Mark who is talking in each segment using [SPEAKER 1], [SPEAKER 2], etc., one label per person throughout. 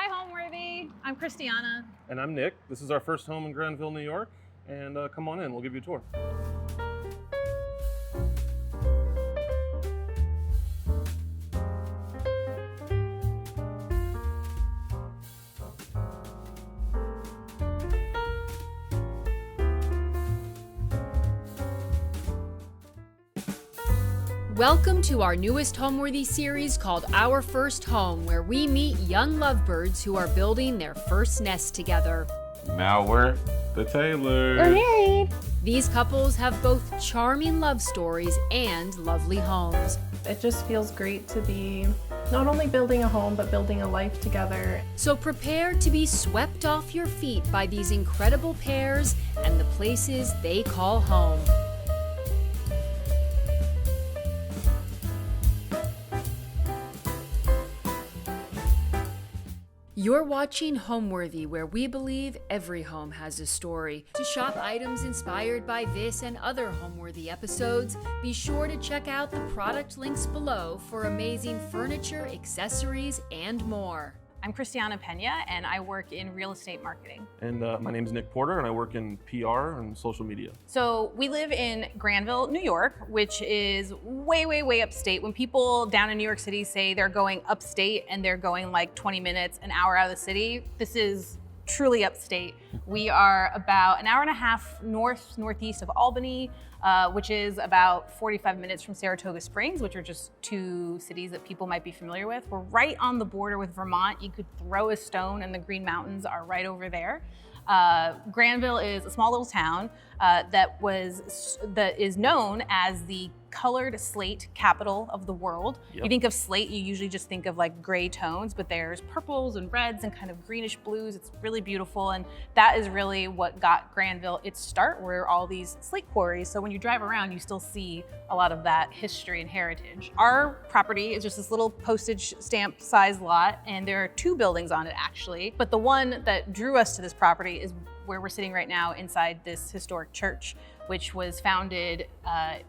[SPEAKER 1] Hi, Homeworthy. I'm Cristiana.
[SPEAKER 2] And I'm Nick. This is our first home in Granville, New York. And come on in, we'll give you a tour.
[SPEAKER 3] Welcome to our newest Homeworthy series called Our First Home, where we meet young lovebirds who are building their first nest together.
[SPEAKER 4] Now we're the Taylors.
[SPEAKER 1] We're married.
[SPEAKER 3] These couples have both charming love stories and lovely homes.
[SPEAKER 5] It just feels great to be not only building a home, but building a life together.
[SPEAKER 3] So prepare to be swept off your feet by these incredible pairs and the places they call home. You're watching Homeworthy, where we believe every home has a story. To shop items inspired by this and other Homeworthy episodes, be sure to check out the product links below for amazing furniture, accessories, and more.
[SPEAKER 1] I'm Cristiana Peña, and I work in real estate marketing.
[SPEAKER 2] And my name's Nick Porter, and I work in PR and social media.
[SPEAKER 1] So we live in Granville, New York, which is way, way, way upstate. When people down in New York City say they're going upstate and they're going like 20 minutes, an hour out of the city, this is truly upstate. We are about an hour and a half northeast of Albany, which is about 45 minutes from Saratoga Springs, which are just two cities that people might be familiar with. We're right on the border with Vermont. You could throw a stone and the Green Mountains are right over there. Granville is a small little town that is known as the colored slate capital of the world.
[SPEAKER 2] Yep.
[SPEAKER 1] You think of slate, you usually just think of like gray tones, but there's purples and reds and kind of greenish blues. It's really beautiful, and that is really what got Granville its start, were all these slate quarries. So when you drive around, you still see a lot of that history and heritage. Our property is just this little postage stamp size lot, and there are two buildings on it actually, but the one that drew us to this property is where we're sitting right now, inside this historic church, which was founded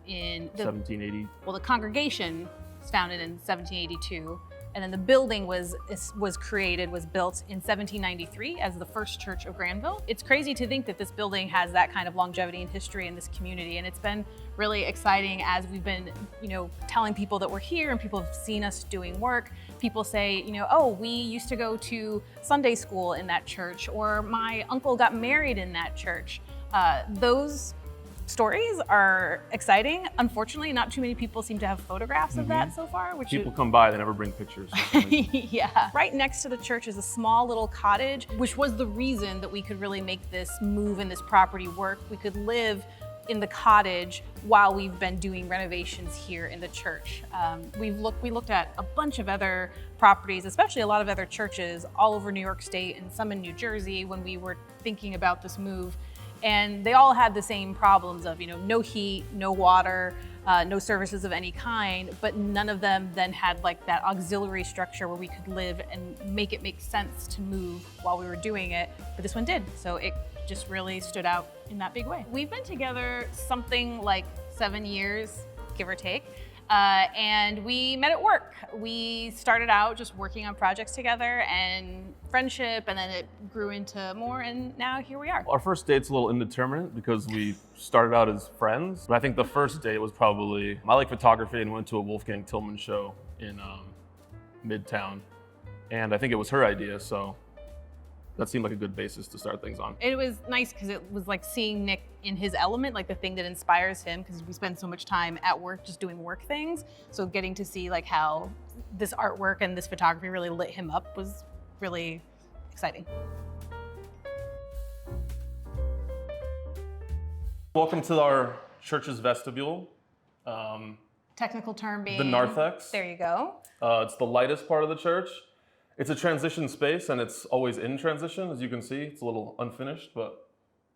[SPEAKER 1] in
[SPEAKER 2] 1780.
[SPEAKER 1] Well, the congregation was founded in 1782, and then the building was built in 1793 as the first church of Granville. It's crazy to think that this building has that kind of longevity and history in this community, and it's been really exciting as we've been, telling people that we're here and people have seen us doing work. People say, oh, we used to go to Sunday school in that church, or my uncle got married in that church. Those stories are exciting. Unfortunately, not too many people seem to have photographs of that so far.
[SPEAKER 2] People come by, they never bring pictures.
[SPEAKER 1] Yeah. Right next to the church is a small little cottage, which was the reason that we could really make this move and this property work. We could live in the cottage while we've been doing renovations here in the church. We looked at a bunch of other properties, especially a lot of other churches all over New York State and some in New Jersey when we were thinking about this move. And they all had the same problems of, no heat, no water, no services of any kind, but none of them then had like that auxiliary structure where we could live and make it make sense to move while we were doing it. But this one did, so it just really stood out in that big way. We've been together something like 7 years, give or take. And we met at work. We started out just working on projects together and friendship, and then it grew into more, and now here we are.
[SPEAKER 2] Our first date's a little indeterminate because we started out as friends. But I think the first date was probably, I like photography and went to a Wolfgang Tillman show in Midtown. And I think it was her idea, so that seemed like a good basis to start things on.
[SPEAKER 1] It was nice because it was like seeing Nick in his element, like the thing that inspires him, because we spend so much time at work just doing work things. So getting to see like how this artwork and this photography really lit him up was really exciting.
[SPEAKER 2] Welcome to our church's vestibule.
[SPEAKER 1] Technical term being?
[SPEAKER 2] The narthex.
[SPEAKER 1] There you go.
[SPEAKER 2] It's the lightest part of the church. It's a transition space, and it's always in transition, as you can see. It's a little unfinished, but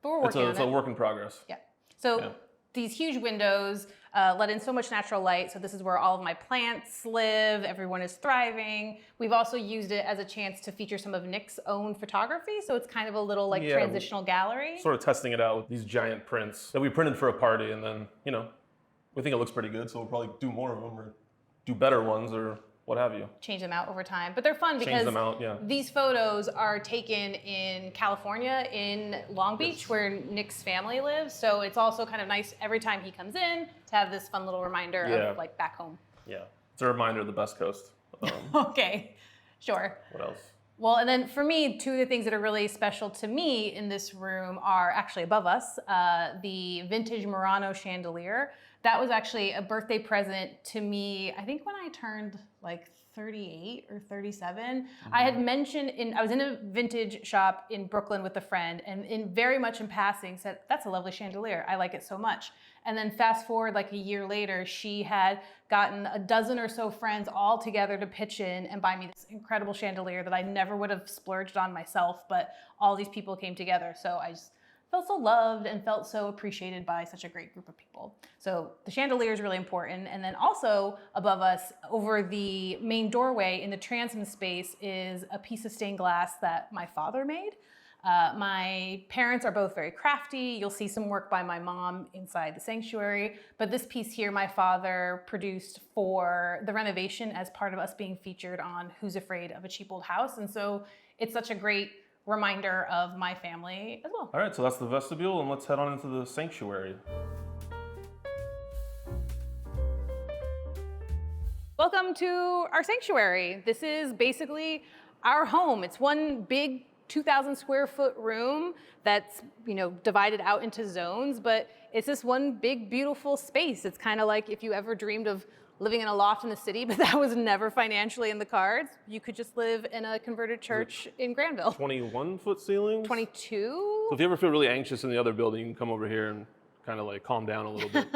[SPEAKER 1] we're working on it.
[SPEAKER 2] It's a work in progress.
[SPEAKER 1] Yeah. So these huge windows let in so much natural light. So this is where all of my plants live. Everyone is thriving. We've also used it as a chance to feature some of Nick's own photography. So it's kind of a little like transitional gallery.
[SPEAKER 2] Sort of testing it out with these giant prints that we printed for a party, and then, we think it looks pretty good, so we'll probably do more of them or do better ones or what have you.
[SPEAKER 1] change them out over time. But they're fun
[SPEAKER 2] Change
[SPEAKER 1] because
[SPEAKER 2] them out, yeah.
[SPEAKER 1] these photos are taken in California, in Long Beach, where Nick's family lives. So it's also kind of nice every time he comes in to have this fun little reminder of like back home.
[SPEAKER 2] Yeah, it's a reminder of the best coast.
[SPEAKER 1] Okay, sure.
[SPEAKER 2] What else?
[SPEAKER 1] Well, and then for me, two of the things that are really special to me in this room are actually above us, the vintage Murano chandelier. That was actually a birthday present to me, I think when I turned like 38 or 37. I had mentioned, I was in a vintage shop in Brooklyn with a friend, and very much in passing said, that's a lovely chandelier. I like it so much. And then fast forward like a year later, she had gotten a dozen or so friends all together to pitch in and buy me this incredible chandelier that I never would have splurged on myself, but all these people came together. So I just felt so loved and felt so appreciated by such a great group of people. So the chandelier is really important. And then also above us, over the main doorway in the transom space, is a piece of stained glass that my father made. My parents are both very crafty. You'll see some work by my mom inside the sanctuary, but this piece here, my father produced for the renovation as part of us being featured on Who's Afraid of a Cheap Old House. And so it's such a great reminder of my family as well.
[SPEAKER 2] All right, so that's the vestibule, and let's head on into the sanctuary.
[SPEAKER 1] Welcome to our sanctuary. This is basically our home. It's one big 2,000 square foot room that's, divided out into zones, but it's this one big, beautiful space. It's kind of like if you ever dreamed of living in a loft in the city, but that was never financially in the cards, you could just live in a converted church in Granville.
[SPEAKER 2] 21-foot ceilings?
[SPEAKER 1] 22.
[SPEAKER 2] So if you ever feel really anxious in the other building, you can come over here and kind of like calm down a little bit.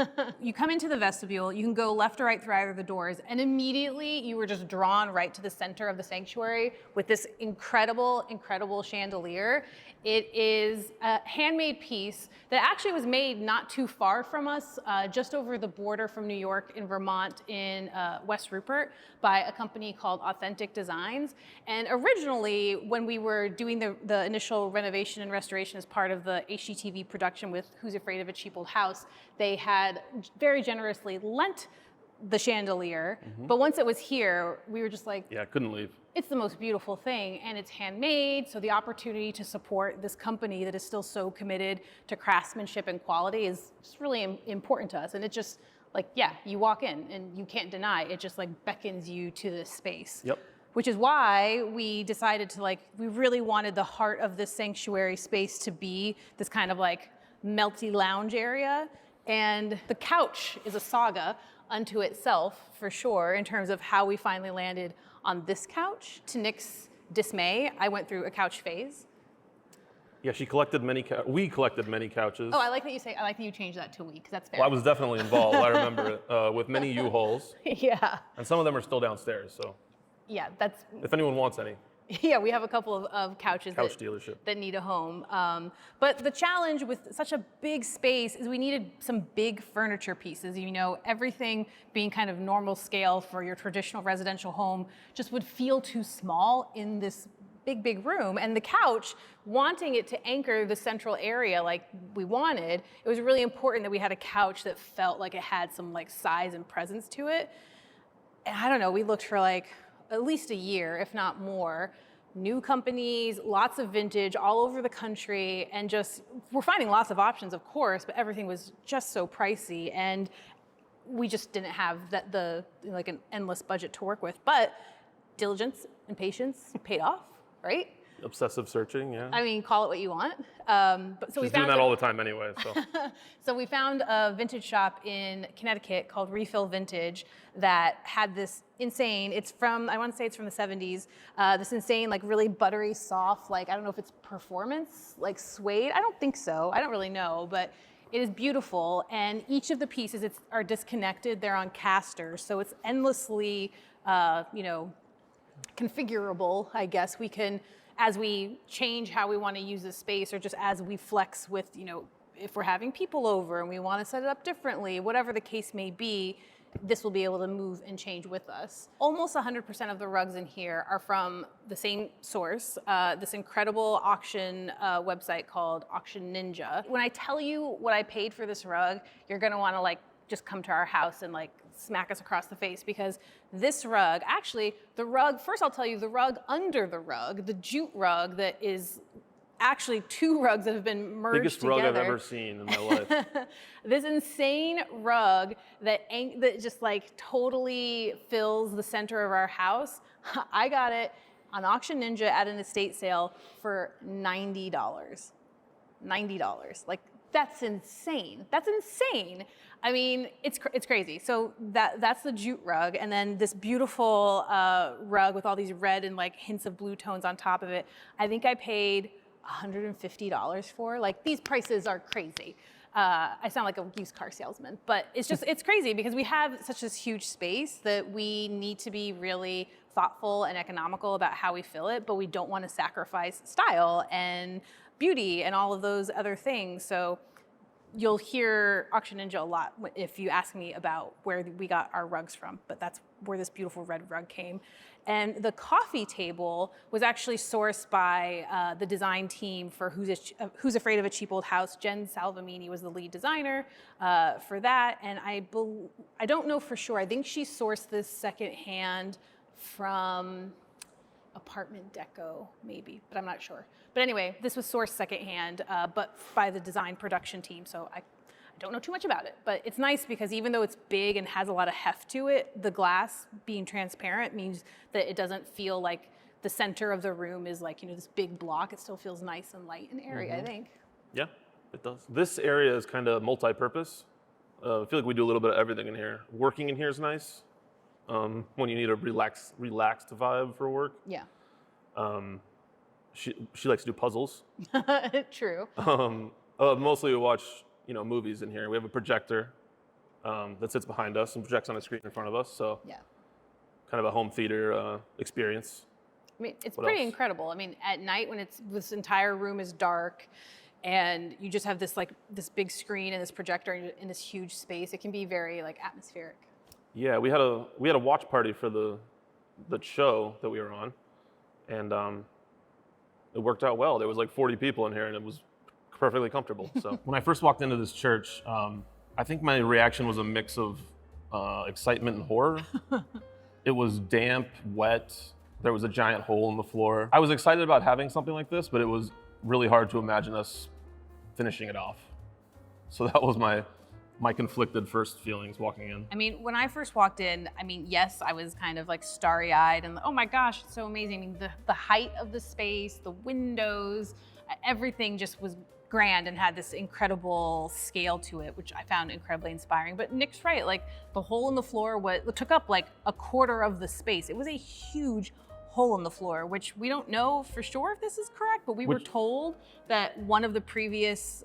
[SPEAKER 1] You come into the vestibule, you can go left or right through either of the doors, and immediately you were just drawn right to the center of the sanctuary with this incredible, incredible chandelier. It is a handmade piece that actually was made not too far from us, just over the border from New York in Vermont in West Rupert by a company called Authentic Designs. And originally, when we were doing the initial renovation and restoration as part of the HGTV production with Who's Afraid of a Cheap Old House, they had very generously lent the chandelier. But once it was here, we were just like,
[SPEAKER 2] Yeah, couldn't leave.
[SPEAKER 1] it's the most beautiful thing, and it's handmade, so the opportunity to support this company that is still so committed to craftsmanship and quality is just really important to us. And it just, like, yeah, you walk in and you can't deny, it just like beckons you to this space.
[SPEAKER 2] Yep.
[SPEAKER 1] Which is why we decided to we really wanted the heart of this sanctuary space to be this kind of like melty lounge area. And the couch is a saga unto itself, for sure, in terms of how we finally landed on this couch. To Nick's dismay, I went through a couch phase.
[SPEAKER 2] Yeah, we collected many couches.
[SPEAKER 1] Oh, I like that you changed that to we, because that's fair.
[SPEAKER 2] Well, I was definitely involved, I remember, with many U-Hauls.
[SPEAKER 1] Yeah.
[SPEAKER 2] And some of them are still downstairs, so
[SPEAKER 1] Yeah, that's,
[SPEAKER 2] if anyone wants any.
[SPEAKER 1] yeah, we have a couple of couches
[SPEAKER 2] Dealership.
[SPEAKER 1] that need a home. But the challenge with such a big space is we needed some big furniture pieces. Everything being kind of normal scale for your traditional residential home just would feel too small in this big, big room. And the couch, wanting it to anchor the central area like we wanted, it was really important that we had a couch that felt like it had some like size and presence to it. And I don't know, we looked for at least a year, if not more, new companies, lots of vintage all over the country, and we're finding lots of options, of course, but everything was just so pricey, and we just didn't have an endless budget to work with. But diligence and patience paid off, right?
[SPEAKER 2] Obsessive searching, yeah.
[SPEAKER 1] I mean, call it what you want.
[SPEAKER 2] She's doing that all the time anyway, so.
[SPEAKER 1] So we found a vintage shop in Connecticut called Refill Vintage that had this insane, I want to say it's from the 70s, this insane, really buttery, soft, I don't know if it's performance, suede. I don't think so. I don't really know, but it is beautiful. And each of the pieces are disconnected. They're on casters, so it's endlessly, configurable, I guess. We can, as we change how we want to use the space, or just as we flex with, if we're having people over and we want to set it up differently, whatever the case may be, this will be able to move and change with us. Almost 100% of the rugs in here are from the same source, this incredible auction website called Auction Ninja. When I tell you what I paid for this rug, you're going to want to just come to our house and like smack us across the face, because this rug, actually the rug, first I'll tell you, the rug under the rug, the jute rug that is actually 2 rugs that have been merged
[SPEAKER 2] Biggest
[SPEAKER 1] together.
[SPEAKER 2] rug I've ever seen in my life.
[SPEAKER 1] This insane rug that just like totally fills the center of our house. I got it on Auction Ninja at an estate sale for $90. $90. Like, that's insane. That's insane. I mean, it's crazy. So that's the jute rug, and then this beautiful rug with all these red and like hints of blue tones on top of it. I think I paid $150 for. Like, these prices are crazy. I sound like a used car salesman, but it's crazy because we have such this huge space that we need to be really thoughtful and economical about how we fill it, but we don't want to sacrifice style and beauty and all of those other things. So you'll hear Auction Ninja a lot if you ask me about where we got our rugs from, but that's where this beautiful red rug came. And the coffee table was actually sourced by the design team for Who's Afraid of a Cheap Old House. Jen Salvamini was the lead designer for that. And I don't know for sure. I think she sourced this secondhand from Apartment Deco, maybe, but I'm not sure. But anyway, this was sourced secondhand, but by the design production team. So I don't know too much about it, but it's nice because even though it's big and has a lot of heft to it, the glass being transparent means that it doesn't feel like the center of the room is like, this big block. It still feels nice and light and airy, I think.
[SPEAKER 2] Yeah, it does. This area is kind of multi-purpose. I feel like we do a little bit of everything in here. Working in here is nice. When you need a relaxed vibe for work.
[SPEAKER 1] Yeah.
[SPEAKER 2] She likes to do puzzles.
[SPEAKER 1] True.
[SPEAKER 2] Mostly we watch movies in here. We have a projector that sits behind us and projects on a screen in front of us. So
[SPEAKER 1] yeah,
[SPEAKER 2] kind of a home theater experience.
[SPEAKER 1] I mean, it's
[SPEAKER 2] What
[SPEAKER 1] pretty
[SPEAKER 2] else?
[SPEAKER 1] incredible. I mean, at night when this entire room is dark and you just have this big screen and this projector in this huge space, it can be very like atmospheric.
[SPEAKER 2] Yeah, we had a watch party for the show that we were on, and it worked out well. There was like 40 people in here, and it was perfectly comfortable. So when I first walked into this church, I think my reaction was a mix of excitement and horror. It was damp, wet. There was a giant hole in the floor. I was excited about having something like this, but it was really hard to imagine us finishing it off. So that was my conflicted first feelings walking in.
[SPEAKER 1] I mean, when I first walked in, yes, I was kind of like starry-eyed and oh my gosh, it's so amazing. I mean, the height of the space, the windows, everything just was grand and had this incredible scale to it, which I found incredibly inspiring. But Nick's right, like the hole in the floor took up like a quarter of the space. It was a huge hole in the floor, which we don't know for sure if this is correct, but we were told that one of the previous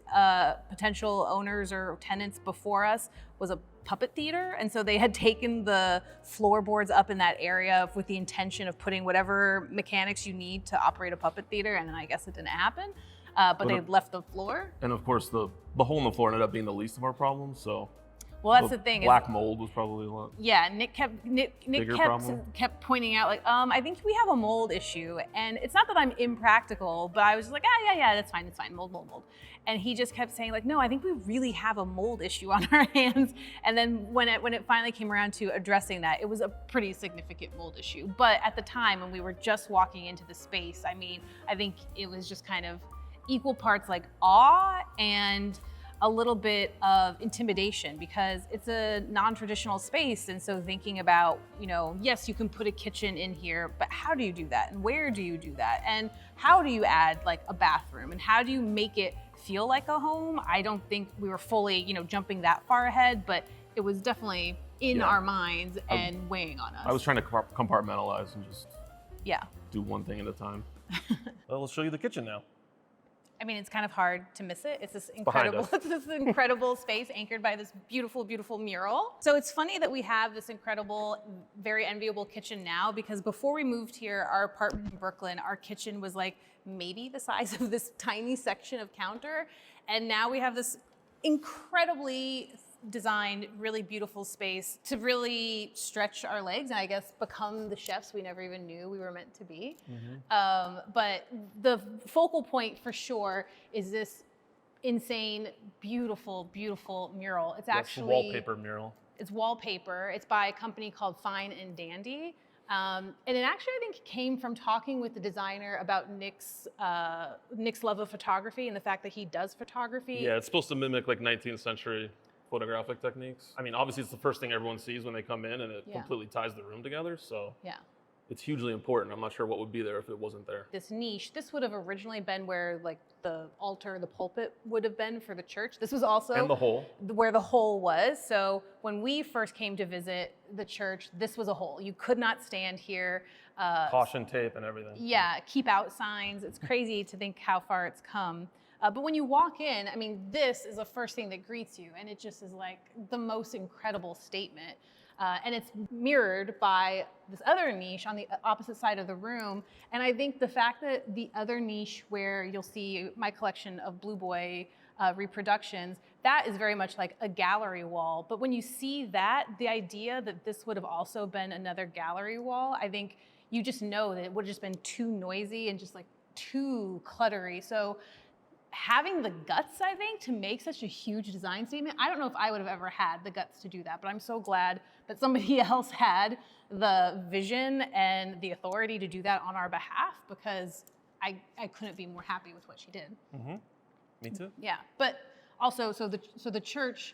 [SPEAKER 1] potential owners or tenants before us was a puppet theater, and so they had taken the floorboards up in that area with the intention of putting whatever mechanics you need to operate a puppet theater, and then I guess it didn't happen, but they left the floor.
[SPEAKER 2] And of course, the hole in the floor ended up being the least of our problems. So.
[SPEAKER 1] Well, that's the thing.
[SPEAKER 2] Black mold was probably a lot.
[SPEAKER 1] Yeah, Nick
[SPEAKER 2] problem?
[SPEAKER 1] kept pointing out like, I think we have a mold issue, and it's not that I'm impractical, but I was just like, yeah, that's fine, it's fine, mold. And he just kept saying like, no, I think we really have a mold issue on our hands. And then when it finally came around to addressing that, it was a pretty significant mold issue. But at the time when we were just walking into the space, I think it was just kind of equal parts like awe and a little bit of intimidation because it's a non-traditional space. And so thinking about, yes, you can put a kitchen in here, but how do you do that? And where do you do that? And how do you add like a bathroom? And how do you make it feel like a home? I don't think we were fully, jumping that far ahead, but it was definitely in our minds and weighing on us.
[SPEAKER 2] I was trying to compartmentalize and just
[SPEAKER 1] yeah,
[SPEAKER 2] do one thing at a time. Well, let's show you the kitchen now.
[SPEAKER 1] It's kind of hard to miss it. It's this
[SPEAKER 2] behind
[SPEAKER 1] incredible space anchored by this beautiful, beautiful mural. So it's funny that we have this incredible, very enviable kitchen now because before we moved here, our apartment in Brooklyn, our kitchen was like maybe the size of this tiny section of counter. And now we have this incredibly designed, really beautiful space to really stretch our legs and I guess become the chefs we never even knew we were meant to be. But the focal point for sure is this insane, beautiful, beautiful mural. It's
[SPEAKER 2] Yes,
[SPEAKER 1] actually
[SPEAKER 2] wallpaper mural.
[SPEAKER 1] It's wallpaper. It's by a company called Fine and Dandy. And it actually, I think, came from talking with the designer about Nick's love of photography and the fact that he does photography.
[SPEAKER 2] Yeah, it's supposed to mimic like 19th century photographic techniques. I mean, obviously it's the first thing everyone sees when they come in, and it completely ties the room together. So
[SPEAKER 1] Yeah.
[SPEAKER 2] it's hugely important. I'm not sure what would be there if it wasn't there.
[SPEAKER 1] This niche, this would have originally been where like the altar, the pulpit would have been for the church. This was also
[SPEAKER 2] And the hole.
[SPEAKER 1] where the hole was. So when we first came to visit the church, this was a hole. You could not stand here.
[SPEAKER 2] Caution tape and everything.
[SPEAKER 1] Yeah, keep out signs. It's crazy to think how far it's come. But when you walk in, I mean, this is the first thing that greets you, and it just is like the most incredible statement. And it's mirrored by this other niche on the opposite side of the room. And I think the fact that the other niche where you'll see my collection of Blue Boy reproductions, that is very much like a gallery wall. But when you see that, the idea that this would have also been another gallery wall, I think you just know that it would have just been too noisy and just like too cluttery. So having the guts, I think, to make such a huge design statement, I don't know if I would have ever had the guts to do that, but I'm so glad that somebody else had the vision and the authority to do that on our behalf, because I couldn't be more happy with what she did.
[SPEAKER 2] Mm-hmm. Me too.
[SPEAKER 1] Yeah, but also, so the church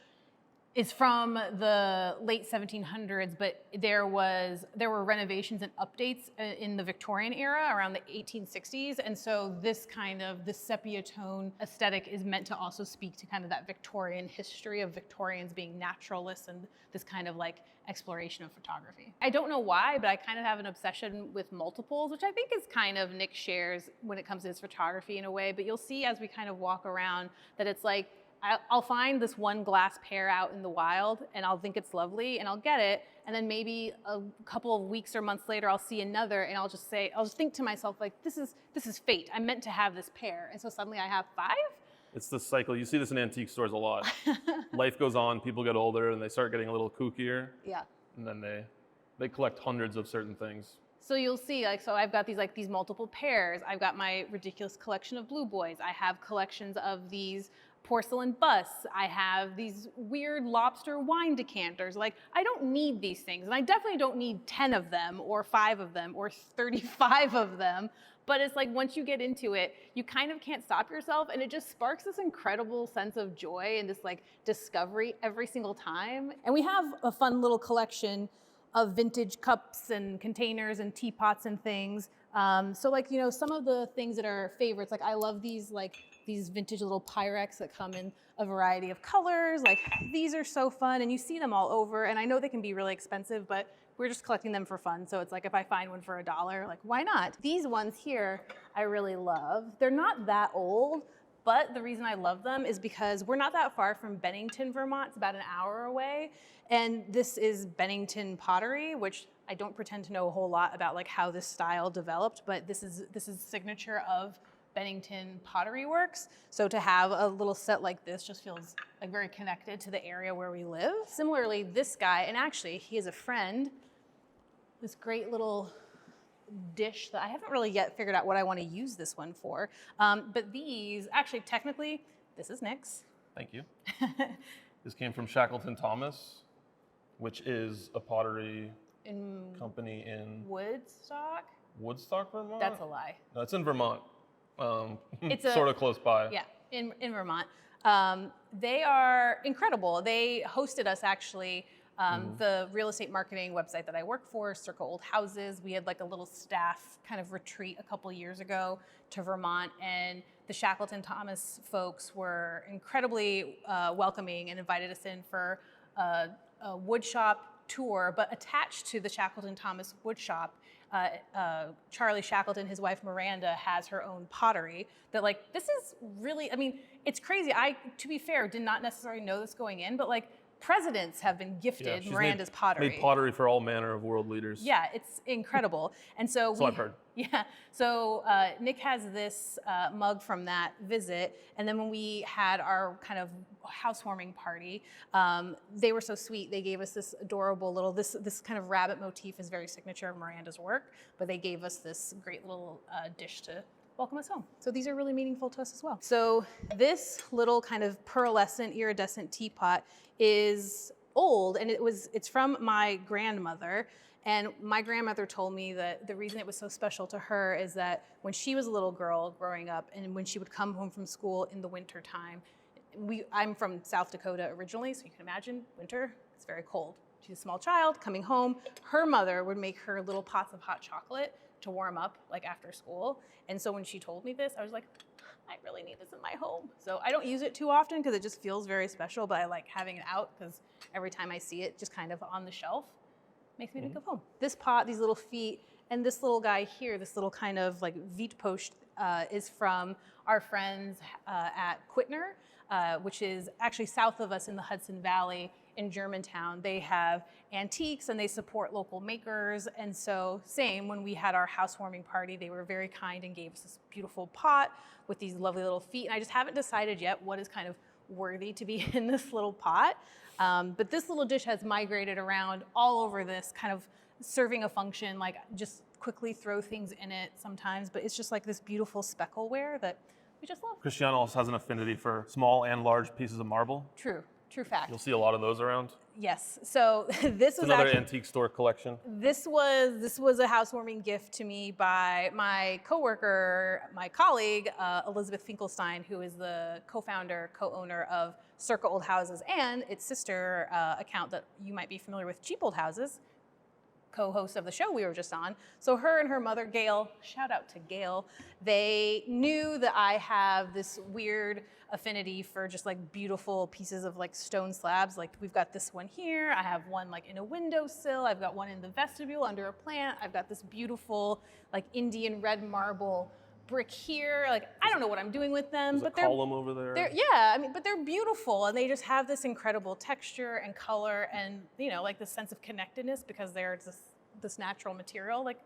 [SPEAKER 1] is from the late 1700s, but there were renovations and updates in the Victorian era around the 1860s, and so this sepia tone aesthetic is meant to also speak to kind of that Victorian history of Victorians being naturalists and this kind of like exploration of photography. I don't know why, but I kind of have an obsession with multiples, which I think is kind of Nick shares when it comes to his photography in a way, but you'll see as we kind of walk around that it's like, I'll find this one glass pear out in the wild and I'll think it's lovely and I'll get it. And then maybe a couple of weeks or months later, I'll see another and I'll just think to myself, like, this is fate. I'm meant to have this pear. And so suddenly I have 5.
[SPEAKER 2] It's the cycle. You see this in antique stores a lot. Life goes on, people get older and they start getting a little kookier.
[SPEAKER 1] Yeah.
[SPEAKER 2] And then they collect hundreds of certain things.
[SPEAKER 1] So you'll see, like, so I've got these multiple pears. I've got my ridiculous collection of Blue Boys. I have collections of these porcelain busts. I have these weird lobster wine decanters. Like, I don't need these things. And I definitely don't need 10 of them or 5 of them or 35 of them. But it's like, once you get into it, you kind of can't stop yourself. And it just sparks this incredible sense of joy and this like discovery every single time. And we have a fun little collection of vintage cups and containers and teapots and things. So like, you know, some of the things that are favorites, like I love these vintage little Pyrex that come in a variety of colors. Like, these are so fun, and you see them all over, and I know they can be really expensive, but we're just collecting them for fun. So it's like, if I find one for $1, like, why not? These ones here, I really love. They're not that old, but the reason I love them is because we're not that far from Bennington, Vermont. It's about an hour away. And this is Bennington pottery, which I don't pretend to know a whole lot about like how this style developed, but this is signature of Bennington Pottery Works. So to have a little set like this just feels like very connected to the area where we live. Similarly, this guy, and actually he is a friend, this great little dish that I haven't really yet figured out what I want to use this one for. But these, actually technically, this is Nick's.
[SPEAKER 2] Thank you. This came from Shackleton Thomas, which is a pottery company in Woodstock, Vermont?
[SPEAKER 1] That's a lie.
[SPEAKER 2] No, it's in Vermont.
[SPEAKER 1] It's
[SPEAKER 2] sort of close by.
[SPEAKER 1] Yeah, in Vermont. They are incredible. They hosted us actually. The real estate marketing website that I work for, Circa Old Houses, we had like a little staff kind of retreat a couple years ago to Vermont, and the Shackleton Thomas folks were incredibly welcoming and invited us in for a wood shop tour. But attached to the Shackleton Thomas wood shop, Charlie Shackleton, his wife Miranda, has her own pottery that like, this is really, I mean, it's crazy. I, to be fair, did not necessarily know this going in, but like, presidents have been gifted Miranda's pottery.
[SPEAKER 2] Made pottery for all manner of world leaders.
[SPEAKER 1] Yeah, it's incredible. And so
[SPEAKER 2] I've heard.
[SPEAKER 1] Yeah, so Nick has this mug from that visit, and then when we had our kind of housewarming party, they were so sweet. They gave us this adorable little, this kind of rabbit motif is very signature of Miranda's work, but they gave us this great little dish to welcome us home. So these are really meaningful to us as well. So this little kind of pearlescent, iridescent teapot is old, and it's from my grandmother. And my grandmother told me that the reason it was so special to her is that when she was a little girl growing up, and when she would come home from school in the winter time, I'm from South Dakota originally, so you can imagine winter, it's very cold. She's a small child coming home. Her mother would make her little pots of hot chocolate to warm up like after school. And so when she told me this, I was like, I really need this in my home. So I don't use it too often because it just feels very special, but I like having it out because every time I see it just kind of on the shelf, makes me think of home. This pot, these little feet, and this little guy here, this little kind of like Vitpost is from our friends at Quitner, which is actually south of us in the Hudson Valley in Germantown. They have antiques and they support local makers. And so same, when we had our housewarming party, they were very kind and gave us this beautiful pot with these lovely little feet. And I just haven't decided yet what is kind of worthy to be in this little pot. But this little dish has migrated around all over this, kind of serving a function, like just quickly throw things in it sometimes, but it's just like this beautiful speckleware that we just love.
[SPEAKER 2] Christiana also has an affinity for small and large pieces of marble.
[SPEAKER 1] True fact.
[SPEAKER 2] You'll see a lot of those around.
[SPEAKER 1] Yes, so this was
[SPEAKER 2] Another
[SPEAKER 1] actually,
[SPEAKER 2] antique store collection.
[SPEAKER 1] This was a housewarming gift to me by my coworker, my colleague, Elizabeth Finkelstein, who is the co-founder, co-owner of Circa Old Houses and its sister account that you might be familiar with, Cheap Old Houses, co-host of the show we were just on. So her and her mother, Gail, shout out to Gail, they knew that I have this weird affinity for just like beautiful pieces of like stone slabs. Like we've got this one here. I have one like in a windowsill. I've got one in the vestibule under a plant. I've got this beautiful like Indian red marble brick here. Like I don't know what I'm doing with them,
[SPEAKER 2] There's
[SPEAKER 1] but
[SPEAKER 2] a column over there.
[SPEAKER 1] but they're beautiful and they just have this incredible texture and color and you know like this sense of connectedness because they're just this natural material. Like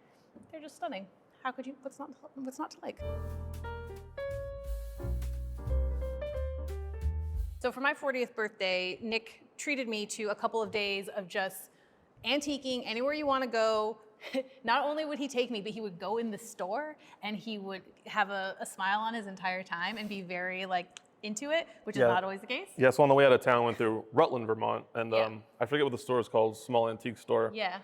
[SPEAKER 1] they're just stunning. How could you? What's not to like? So for my 40th birthday, Nick treated me to a couple of days of just antiquing anywhere you want to go. Not only would he take me, but he would go in the store and he would have a smile on his entire time and be very like into it, which is not always the case.
[SPEAKER 2] Yeah, so on the way out of town, I went through Rutland, Vermont, and I forget what the store is called, small antique store.
[SPEAKER 1] Yeah.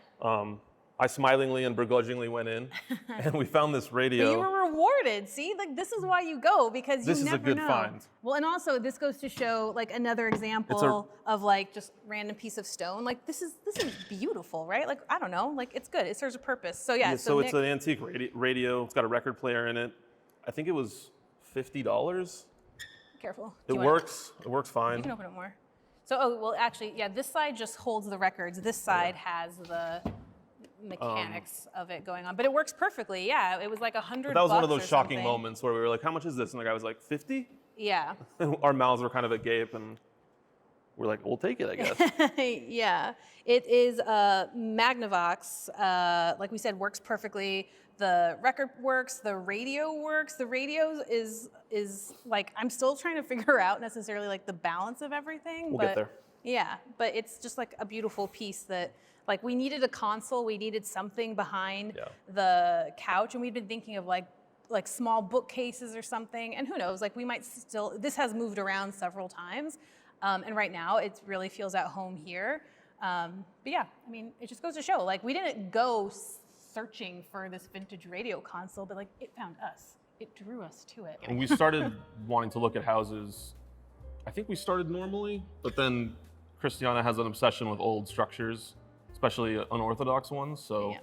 [SPEAKER 2] I smilingly and begrudgingly went in, and we found this radio.
[SPEAKER 1] But you were rewarded. See, like this is why you go because you never know.
[SPEAKER 2] This is a good find.
[SPEAKER 1] Well, and also this goes to show like another example of like just random piece of stone. Like this is beautiful, right? Like I don't know, like it's good. It serves a purpose. So yeah.
[SPEAKER 2] So it's an antique radio. It's got a record player in it. I think it was $50.
[SPEAKER 1] Careful.
[SPEAKER 2] It works. It works fine.
[SPEAKER 1] You can open it more. So actually, yeah. This side just holds the records. This side has the mechanics of it going on, but it works perfectly. Yeah, it was like $100.
[SPEAKER 2] That was one of those shocking moments where we were like, "How much is this?" And the guy was like, "50."
[SPEAKER 1] Yeah.
[SPEAKER 2] Our mouths were kind of agape, and we're like, "We'll take it, I guess."
[SPEAKER 1] Yeah, it is Magnavox. Like we said, works perfectly. The record works. The radio works. The radio is like I'm still trying to figure out necessarily like the balance of everything.
[SPEAKER 2] We'll get there.
[SPEAKER 1] Yeah, but it's just like a beautiful piece that. Like we needed a console, we needed something behind the couch, and we'd been thinking of like small bookcases or something, and who knows, like we might still, this has moved around several times, and right now it really feels at home here. But yeah, I mean, it just goes to show, like we didn't go searching for this vintage radio console, but like it found us. It drew us to it.
[SPEAKER 2] When we started wanting to look at houses, I think we started normally, but then Christiana has an obsession with old structures, especially unorthodox ones, so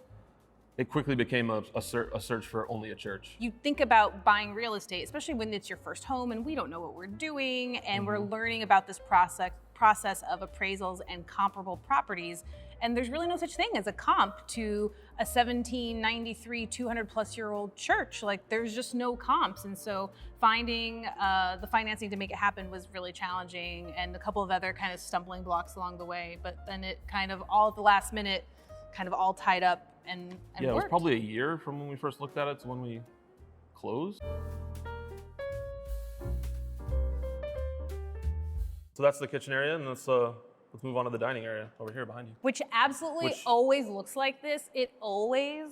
[SPEAKER 2] it quickly became a search for only a church.
[SPEAKER 1] You think about buying real estate, especially when it's your first home and we don't know what we're doing and we're learning about this process of appraisals and comparable properties. And there's really no such thing as a comp to a 1793, 200-plus-year-old church. Like there's just no comps. And so finding the financing to make it happen was really challenging and a couple of other kind of stumbling blocks along the way. But then it kind of all at the last minute, kind of all tied up and
[SPEAKER 2] yeah, it was
[SPEAKER 1] worked.
[SPEAKER 2] probably a year from when we first looked at it to when we closed. So that's the kitchen area, and let's move on to the dining area over here behind you.
[SPEAKER 1] Which absolutely always looks like this. It always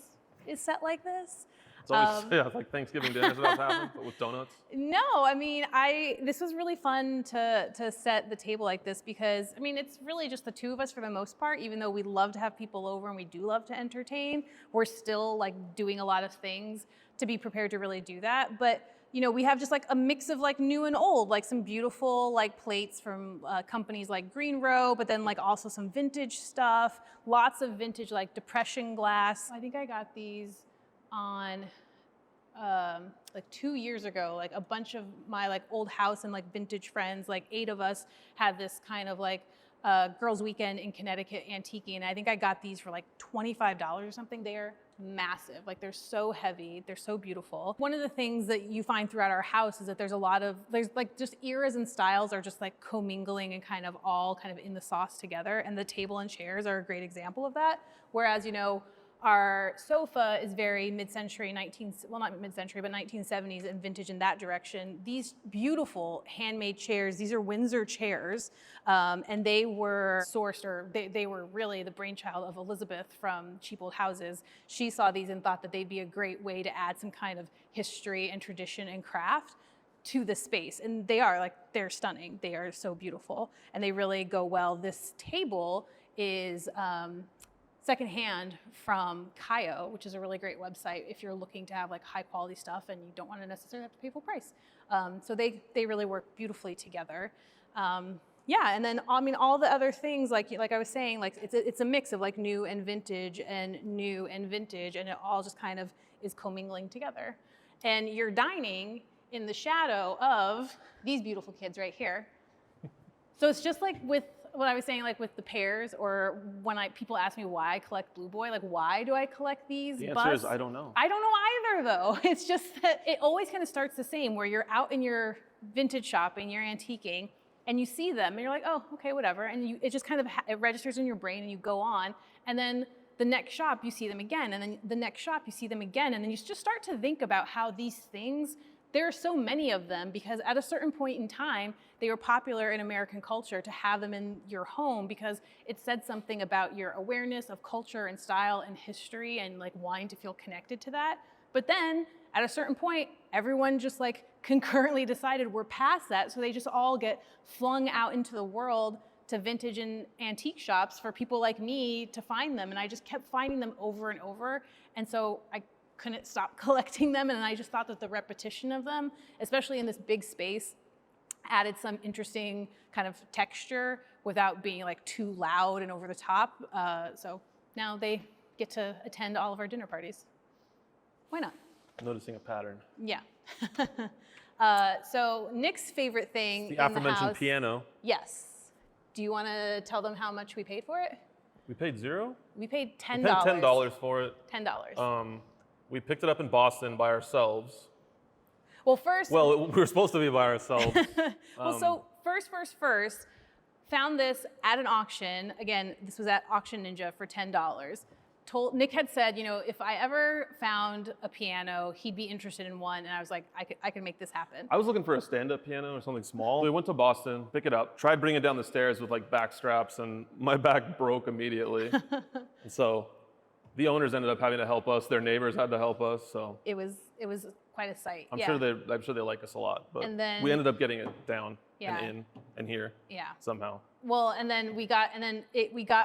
[SPEAKER 1] is set like this.
[SPEAKER 2] It's always it's like Thanksgiving dinner's about to happen, but with donuts.
[SPEAKER 1] No, I mean, this was really fun to set the table like this because, I mean, it's really just the two of us for the most part, even though we love to have people over and we do love to entertain, we're still like doing a lot of things to be prepared to really do that. But you know, we have just like a mix of like new and old, like some beautiful like plates from companies like Green Row, but then like also some vintage stuff, lots of vintage like depression glass. I think I got these on like 2 years ago. Like a bunch of my like old house and like vintage friends, like 8 of us had this kind of like girls weekend in Connecticut antiquing, and I think I got these for like $25 or something. They are massive, like they're so heavy, they're so beautiful. One of the things that you find throughout our house is that there's like just eras and styles are just like commingling and kind of all kind of in the sauce together, and the table and chairs are a great example of that. Whereas, you know, our sofa is very mid-century, well, not mid-century, but 1970s and vintage in that direction. These beautiful handmade chairs, these are Windsor chairs, and they were sourced, or they were really the brainchild of Elizabeth from Cheap Old Houses. She saw these and thought that they'd be a great way to add some kind of history and tradition and craft to the space. And they're stunning. They are so beautiful, and they really go well. This table is Secondhand from Kayo, which is a really great website if you're looking to have like high quality stuff and you don't want to necessarily have to pay full price. So they really work beautifully together. Yeah, and then I mean all the other things like I was saying, like it's a mix of like new and vintage, and it all just kind of is commingling together. And you're dining in the shadow of these beautiful kids right here. So it's just like with what I was saying, like with the pears, or when people ask me why I collect Blue Boy, like why do I collect these?
[SPEAKER 2] The answer is I don't know.
[SPEAKER 1] I don't know either though. It's just that it always kind of starts the same, where you're out in your vintage shopping, you're antiquing, and you see them and you're like, oh, okay, whatever. And it just kind of, it registers in your brain and you go on. And then the next shop you see them again. And then the next shop you see them again. And then you just start to think about how these things, there are so many of them because at a certain point in time, they were popular in American culture to have them in your home because it said something about your awareness of culture and style and history and like wanting to feel connected to that. But then at a certain point, everyone just like concurrently decided we're past that. So they just all get flung out into the world to vintage and antique shops for people like me to find them. And I just kept finding them over and over. And so I couldn't stop collecting them, and I just thought that the repetition of them, especially in this big space, added some interesting kind of texture without being like too loud and over the top. So now they get to attend all of our dinner parties. Why not?
[SPEAKER 2] Noticing a pattern.
[SPEAKER 1] Yeah. So Nick's favorite thing
[SPEAKER 2] The
[SPEAKER 1] in the
[SPEAKER 2] aforementioned
[SPEAKER 1] house.
[SPEAKER 2] piano.
[SPEAKER 1] Yes. Do you want to tell them how much we paid for it?
[SPEAKER 2] We paid $0?
[SPEAKER 1] We paid $10.
[SPEAKER 2] We paid $10 for it.
[SPEAKER 1] $10.
[SPEAKER 2] We picked it up in Boston by ourselves.
[SPEAKER 1] Well, first.
[SPEAKER 2] Well, we were supposed to be by ourselves.
[SPEAKER 1] Well, so first, found this at an auction. Again, this was at Auction Ninja for $10. Nick had said, you know, if I ever found a piano, he'd be interested in one. And I was like, I could make this happen.
[SPEAKER 2] I was looking for a stand-up piano or something small. We went to Boston, pick it up, tried bringing it down the stairs with like back straps, and my back broke immediately. And so the owners ended up having to help us. Their neighbors had to help us. So
[SPEAKER 1] it was quite a sight.
[SPEAKER 2] I'm sure they like us a lot. But
[SPEAKER 1] and then,
[SPEAKER 2] we ended up getting it down
[SPEAKER 1] yeah.
[SPEAKER 2] and in and here.
[SPEAKER 1] Yeah.
[SPEAKER 2] Somehow.
[SPEAKER 1] Well, and then we got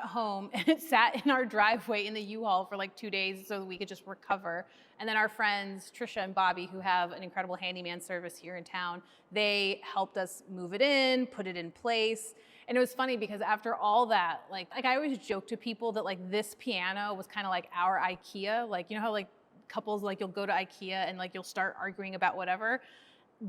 [SPEAKER 1] home and it sat in our driveway in the U-Haul for like 2 days so that we could just recover. And then our friends, Trisha and Bobby, who have an incredible handyman service here in town, they helped us move it in, put it in place. And it was funny because after all that, like I always joke to people that like this piano was kind of like our IKEA. Like, you know how like couples, like you'll go to IKEA and like you'll start arguing about whatever.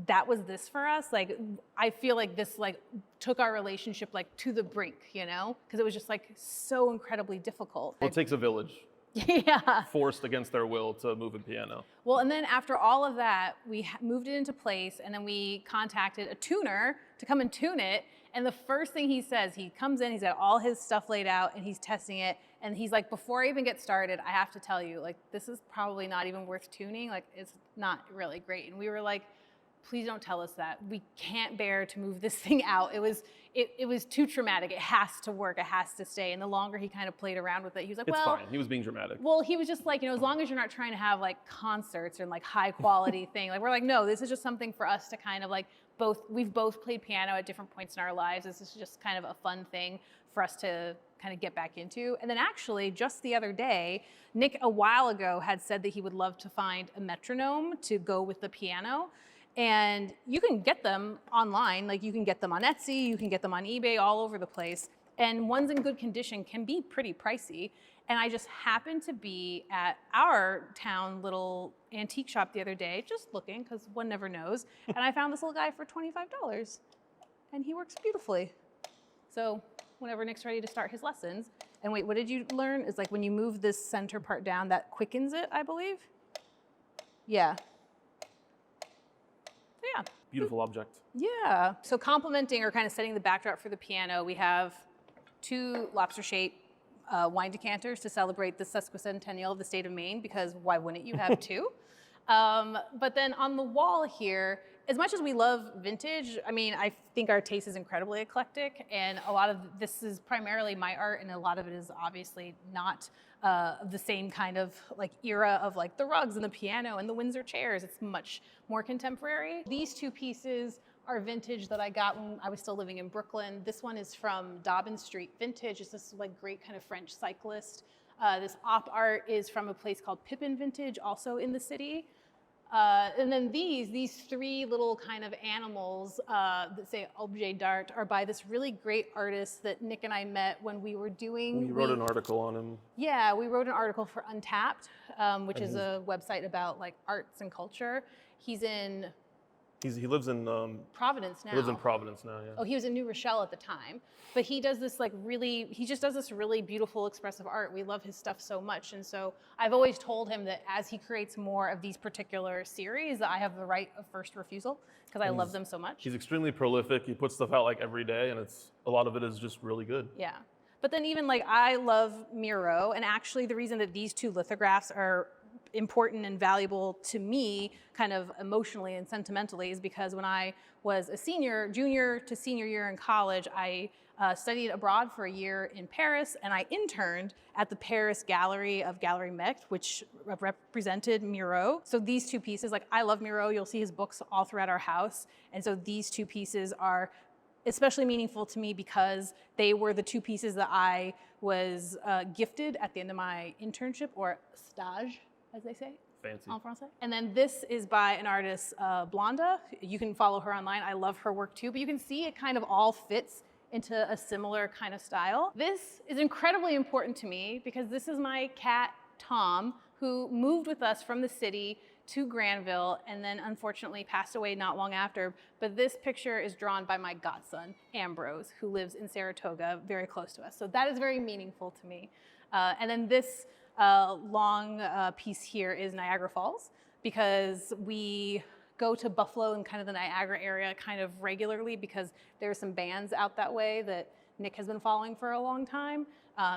[SPEAKER 1] That was this for us. Like, I feel like this like took our relationship like to the brink, you know, because it was just like so incredibly difficult.
[SPEAKER 2] Well, it takes a village.
[SPEAKER 1] Yeah.
[SPEAKER 2] Forced against their will to move a piano.
[SPEAKER 1] Well, and then after all of that, we moved it into place, and then we contacted a tuner to come and tune it. And the first thing he says, he comes in, he's got all his stuff laid out, and he's testing it. And he's like, before I even get started, I have to tell you, like, this is probably not even worth tuning. Like, it's not really great. And we were like, please don't tell us that. We can't bear to move this thing out. It was too traumatic. It has to work. It has to stay. And the longer he kind of played around with it, he was like,
[SPEAKER 2] It's
[SPEAKER 1] well,
[SPEAKER 2] fine. He was being dramatic.
[SPEAKER 1] well, he was just like, as long as you're not trying to have like concerts and like high quality thing. Like we're like, no, this is just something for us to kind of like we've both played piano at different points in our lives. This is just kind of a fun thing for us to kind of get back into. And then actually just the other day, Nick a while ago had said that he would love to find a metronome to go with the piano. And you can get them online, like you can get them on Etsy, you can get them on eBay, all over the place. And ones in good condition can be pretty pricey. And I just happened to be at our town little antique shop the other day, just looking, because one never knows. And I found this little guy for $25. And he works beautifully. So whenever Nick's ready to start his lessons, and wait, what did you learn? Is like when you move this center part down, that quickens it, I believe. Yeah. Yeah.
[SPEAKER 2] Beautiful object.
[SPEAKER 1] Yeah. So complementing or kind of setting the backdrop for the piano, we have 2 lobster-shaped wine decanters to celebrate the sesquicentennial of the state of Maine, because why wouldn't you have 2? But then on the wall here, as much as we love vintage, I mean, I think our taste is incredibly eclectic, and a lot of this is primarily my art, and a lot of it is obviously not the same kind of like era of like the rugs and the piano and the Windsor chairs. It's much more contemporary. These 2 pieces are vintage that I got when I was still living in Brooklyn. This one is from Dobbin Street Vintage. It's this like great kind of French cyclist. This op art is from a place called Pippin Vintage, also in the city. And then these 3 little kind of animals that say objet d'art are by this really great artist that Nick and I met when we were doing.
[SPEAKER 2] We wrote an article on him.
[SPEAKER 1] Yeah, we wrote an article for Untapped, which is a website about like arts and culture. He lives in Providence now.
[SPEAKER 2] He lives in Providence now, yeah.
[SPEAKER 1] Oh, he was in New Rochelle at the time. But he does this he just does this really beautiful, expressive art. We love his stuff so much. And so I've always told him that as he creates more of these particular series, that I have the right of first refusal, because I love them so much.
[SPEAKER 2] He's extremely prolific. He puts stuff out like every day, and a lot of it is just really good.
[SPEAKER 1] Yeah. But then even like I love Miro, and actually the reason that these 2 lithographs are important and valuable to me kind of emotionally and sentimentally is because when I was a junior to senior year in college, I studied abroad for a year in Paris, and I interned at the Paris Gallery of Galerie Mecque, which represented Miro. So these 2 pieces, like I love Miro, you'll see his books all throughout our house. And so these 2 pieces are especially meaningful to me because they were the 2 pieces that I was gifted at the end of my internship, or stage, as they say.
[SPEAKER 2] Fancy.
[SPEAKER 1] En français. And then this is by an artist, Blonda. You can follow her online. I love her work too, but you can see it kind of all fits into a similar kind of style. This is incredibly important to me because this is my cat, Tom, who moved with us from the city to Granville and then unfortunately passed away not long after. But this picture is drawn by my godson, Ambrose, who lives in Saratoga, very close to us. So that is very meaningful to me. And then this long piece here is Niagara Falls, because we go to Buffalo and kind of the Niagara area kind of regularly because there are some bands out that way that Nick has been following for a long time.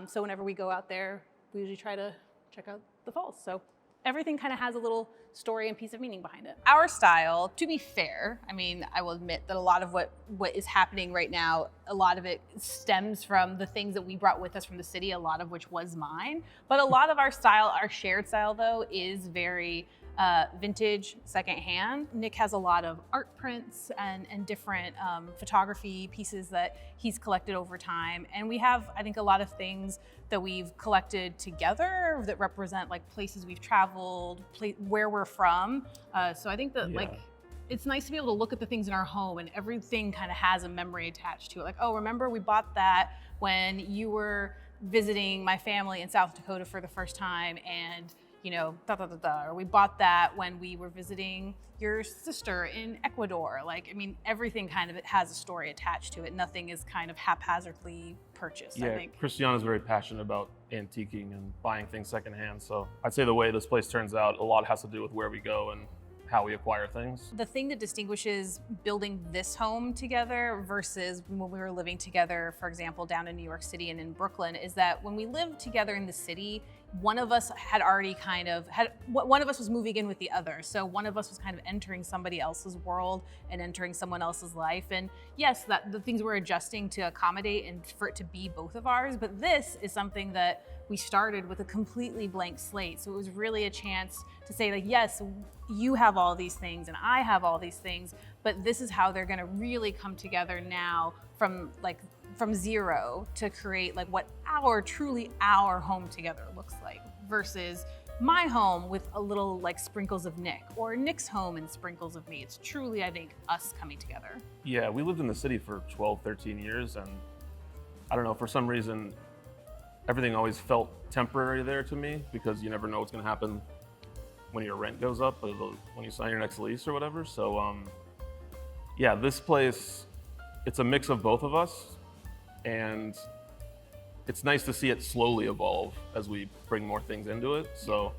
[SPEAKER 1] So whenever we go out there, we usually try to check out the falls. So everything kind of has a little story and piece of meaning behind it. Our style, to be fair, I mean, I will admit that a lot of what is happening right now, a lot of it stems from the things that we brought with us from the city, a lot of which was mine. But a lot of our style, our shared style though, is very vintage, secondhand. Nick has a lot of art prints and different photography pieces that he's collected over time. And we have, I think, a lot of things that we've collected together that represent like places we've traveled, where we're from. So I think that it's nice to be able to look at the things in our home and everything kind of has a memory attached to it. Like, oh, remember we bought that when you were visiting my family in South Dakota for the first time, and you know, or we bought that when we were visiting your sister in Ecuador. Like, I mean, everything kind of has a story attached to it. Nothing is kind of haphazardly purchased, I think.
[SPEAKER 2] Cristiana's very passionate about antiquing and buying things secondhand. So I'd say the way this place turns out, a lot has to do with where we go and how we acquire things.
[SPEAKER 1] The thing that distinguishes building this home together versus when we were living together, for example, down in New York City and in Brooklyn, is that when we lived together in the city, one of us had already one of us was moving in with the other. So one of us was kind of entering somebody else's world and entering someone else's life. And yes, that the things we're adjusting to accommodate and for it to be both of ours. But this is something that we started with a completely blank slate. So it was really a chance to say like, yes, you have all these things and I have all these things, but this is how they're gonna really come together now from zero to create like what truly our home together looks like versus my home with a little like sprinkles of Nick or Nick's home and sprinkles of me. It's truly, I think, us coming together.
[SPEAKER 2] Yeah, we lived in the city for 12, 13 years, and I don't know, for some reason, everything always felt temporary there to me because you never know what's gonna happen when your rent goes up, or when you sign your next lease or whatever. So yeah, this place, it's a mix of both of us, and it's nice to see it slowly evolve as we bring more things into it. So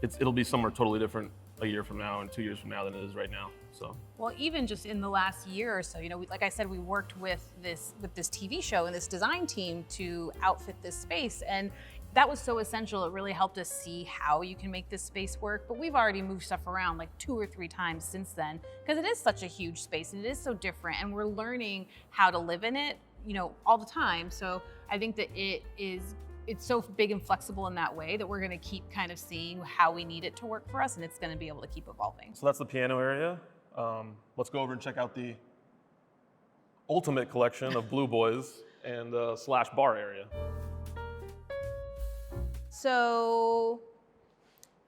[SPEAKER 2] it'll be somewhere totally different a year from now and 2 years from now than it is right now. So
[SPEAKER 1] well, even just in the last year or so, like I said, we worked with this TV show and this design team to outfit this space, and that was so essential. It really helped us see how you can make this space work. But we've already moved stuff around like 2 or 3 times since then because it is such a huge space and it is so different, and we're learning how to live in it, all the time. So I think that it's so big and flexible in that way that we're gonna keep kind of seeing how we need it to work for us, and it's gonna be able to keep evolving.
[SPEAKER 2] that's the piano area. Let's go over and check out the ultimate collection of Blue Boys and / bar area.
[SPEAKER 1] So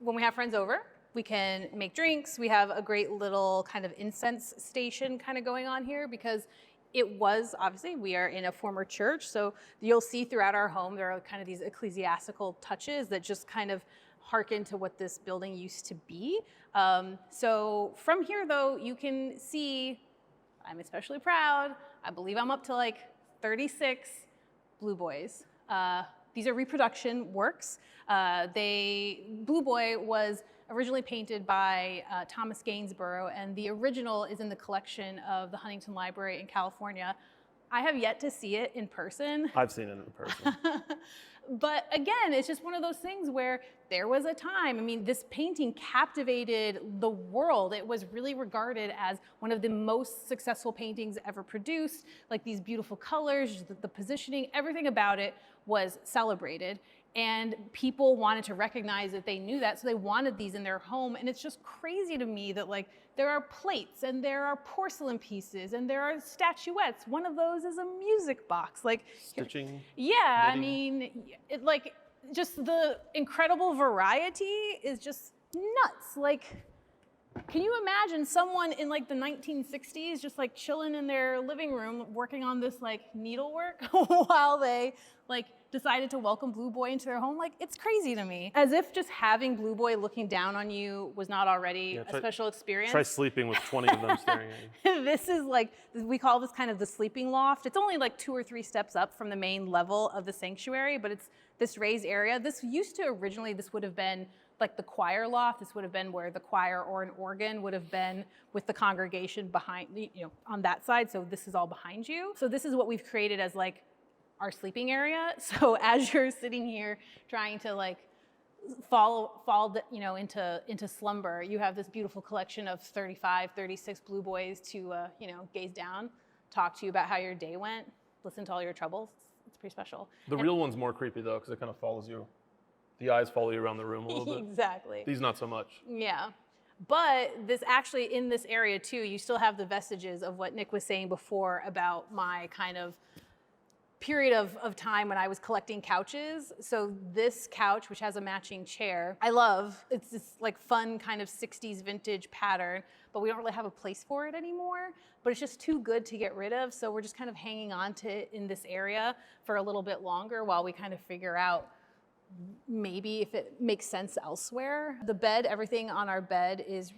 [SPEAKER 1] when we have friends over, we can make drinks. We have a great little kind of incense station kind of going on here because obviously we are in a former church. So you'll see throughout our home, there are kind of these ecclesiastical touches that just kind of harken to what this building used to be. So from here though, you can see, I'm especially proud, I believe I'm up to like 36 Blue Boys. These are reproduction works. Blue Boy was originally painted by Thomas Gainsborough, and the original is in the collection of the Huntington Library in California. I have yet to see it in person.
[SPEAKER 2] I've seen it in person.
[SPEAKER 1] But again, it's just one of those things where there was a time, this painting captivated the world. It was really regarded as one of the most successful paintings ever produced. Like these beautiful colors, the positioning, everything about it was celebrated. And people wanted to recognize that they knew that, so they wanted these in their home. And it's just crazy to me that like there are plates and there are porcelain pieces and there are statuettes. One of those is a music box. Like
[SPEAKER 2] stitching.
[SPEAKER 1] Yeah,
[SPEAKER 2] knitting.
[SPEAKER 1] Just the incredible variety is just nuts. Like, can you imagine someone in like the 1960s just like chilling in their living room working on this like needlework while they like decided to welcome Blue Boy into their home? Like, it's crazy to me. As if just having Blue Boy looking down on you was not already a special experience.
[SPEAKER 2] Try sleeping with 20 of them staring at you.
[SPEAKER 1] This is like, we call this kind of the sleeping loft. It's only like 2 or 3 steps up from the main level of the sanctuary, but it's this raised area. This would have been like the choir loft. This would have been where the choir or an organ would have been with the congregation behind, on that side. So this is all behind you. So this is what we've created as like our sleeping area. So as you're sitting here trying to like fall into slumber, you have this beautiful collection of 35, 36 Blue Boys to gaze down, talk to you about how your day went, listen to all your troubles. It's pretty special.
[SPEAKER 2] The real one's more creepy though, because it kind of follows you. The eyes follow you around the room a little bit.
[SPEAKER 1] Exactly.
[SPEAKER 2] These not so much.
[SPEAKER 1] Yeah. But in this area too, you still have the vestiges of what Nick was saying before about my kind of period of time when I was collecting couches. So this couch, which has a matching chair, I love. It's this like fun kind of 60s vintage pattern, but we don't really have a place for it anymore. But it's just too good to get rid of. So we're just kind of hanging on to it in this area for a little bit longer while we kind of figure out maybe if it makes sense elsewhere. The bed, everything on our bed is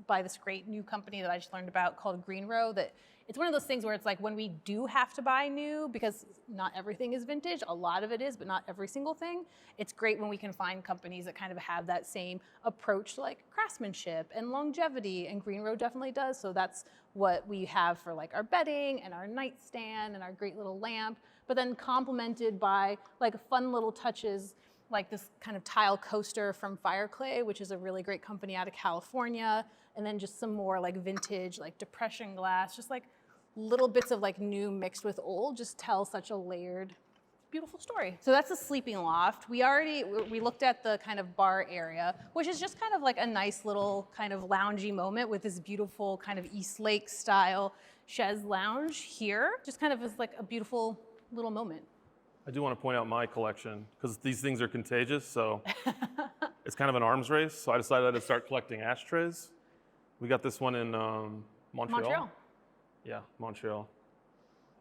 [SPEAKER 1] by this great new company that I just learned about called Greenrow. That it's one of those things where it's like when we do have to buy new, because not everything is vintage, a lot of it is, but not every single thing. It's great when we can find companies that kind of have that same approach to like craftsmanship and longevity, and Greenrow definitely does. So that's what we have for like our bedding and our nightstand and our great little lamp, but then complemented by like fun little touches like this kind of tile coaster from Fireclay, which is a really great company out of California. And then just some more like vintage, like depression glass, just like little bits of like new mixed with old, just tell such a layered, beautiful story. So that's the sleeping loft. We looked at the kind of bar area, which is just kind of like a nice little kind of loungy moment with this beautiful kind of East Lake style chaise lounge here. Just kind of is like a beautiful little moment.
[SPEAKER 2] I do want to point out my collection because these things are contagious, so it's kind of an arms race. So I decided to start collecting ashtrays. We got this one in Montreal. Yeah, Montreal.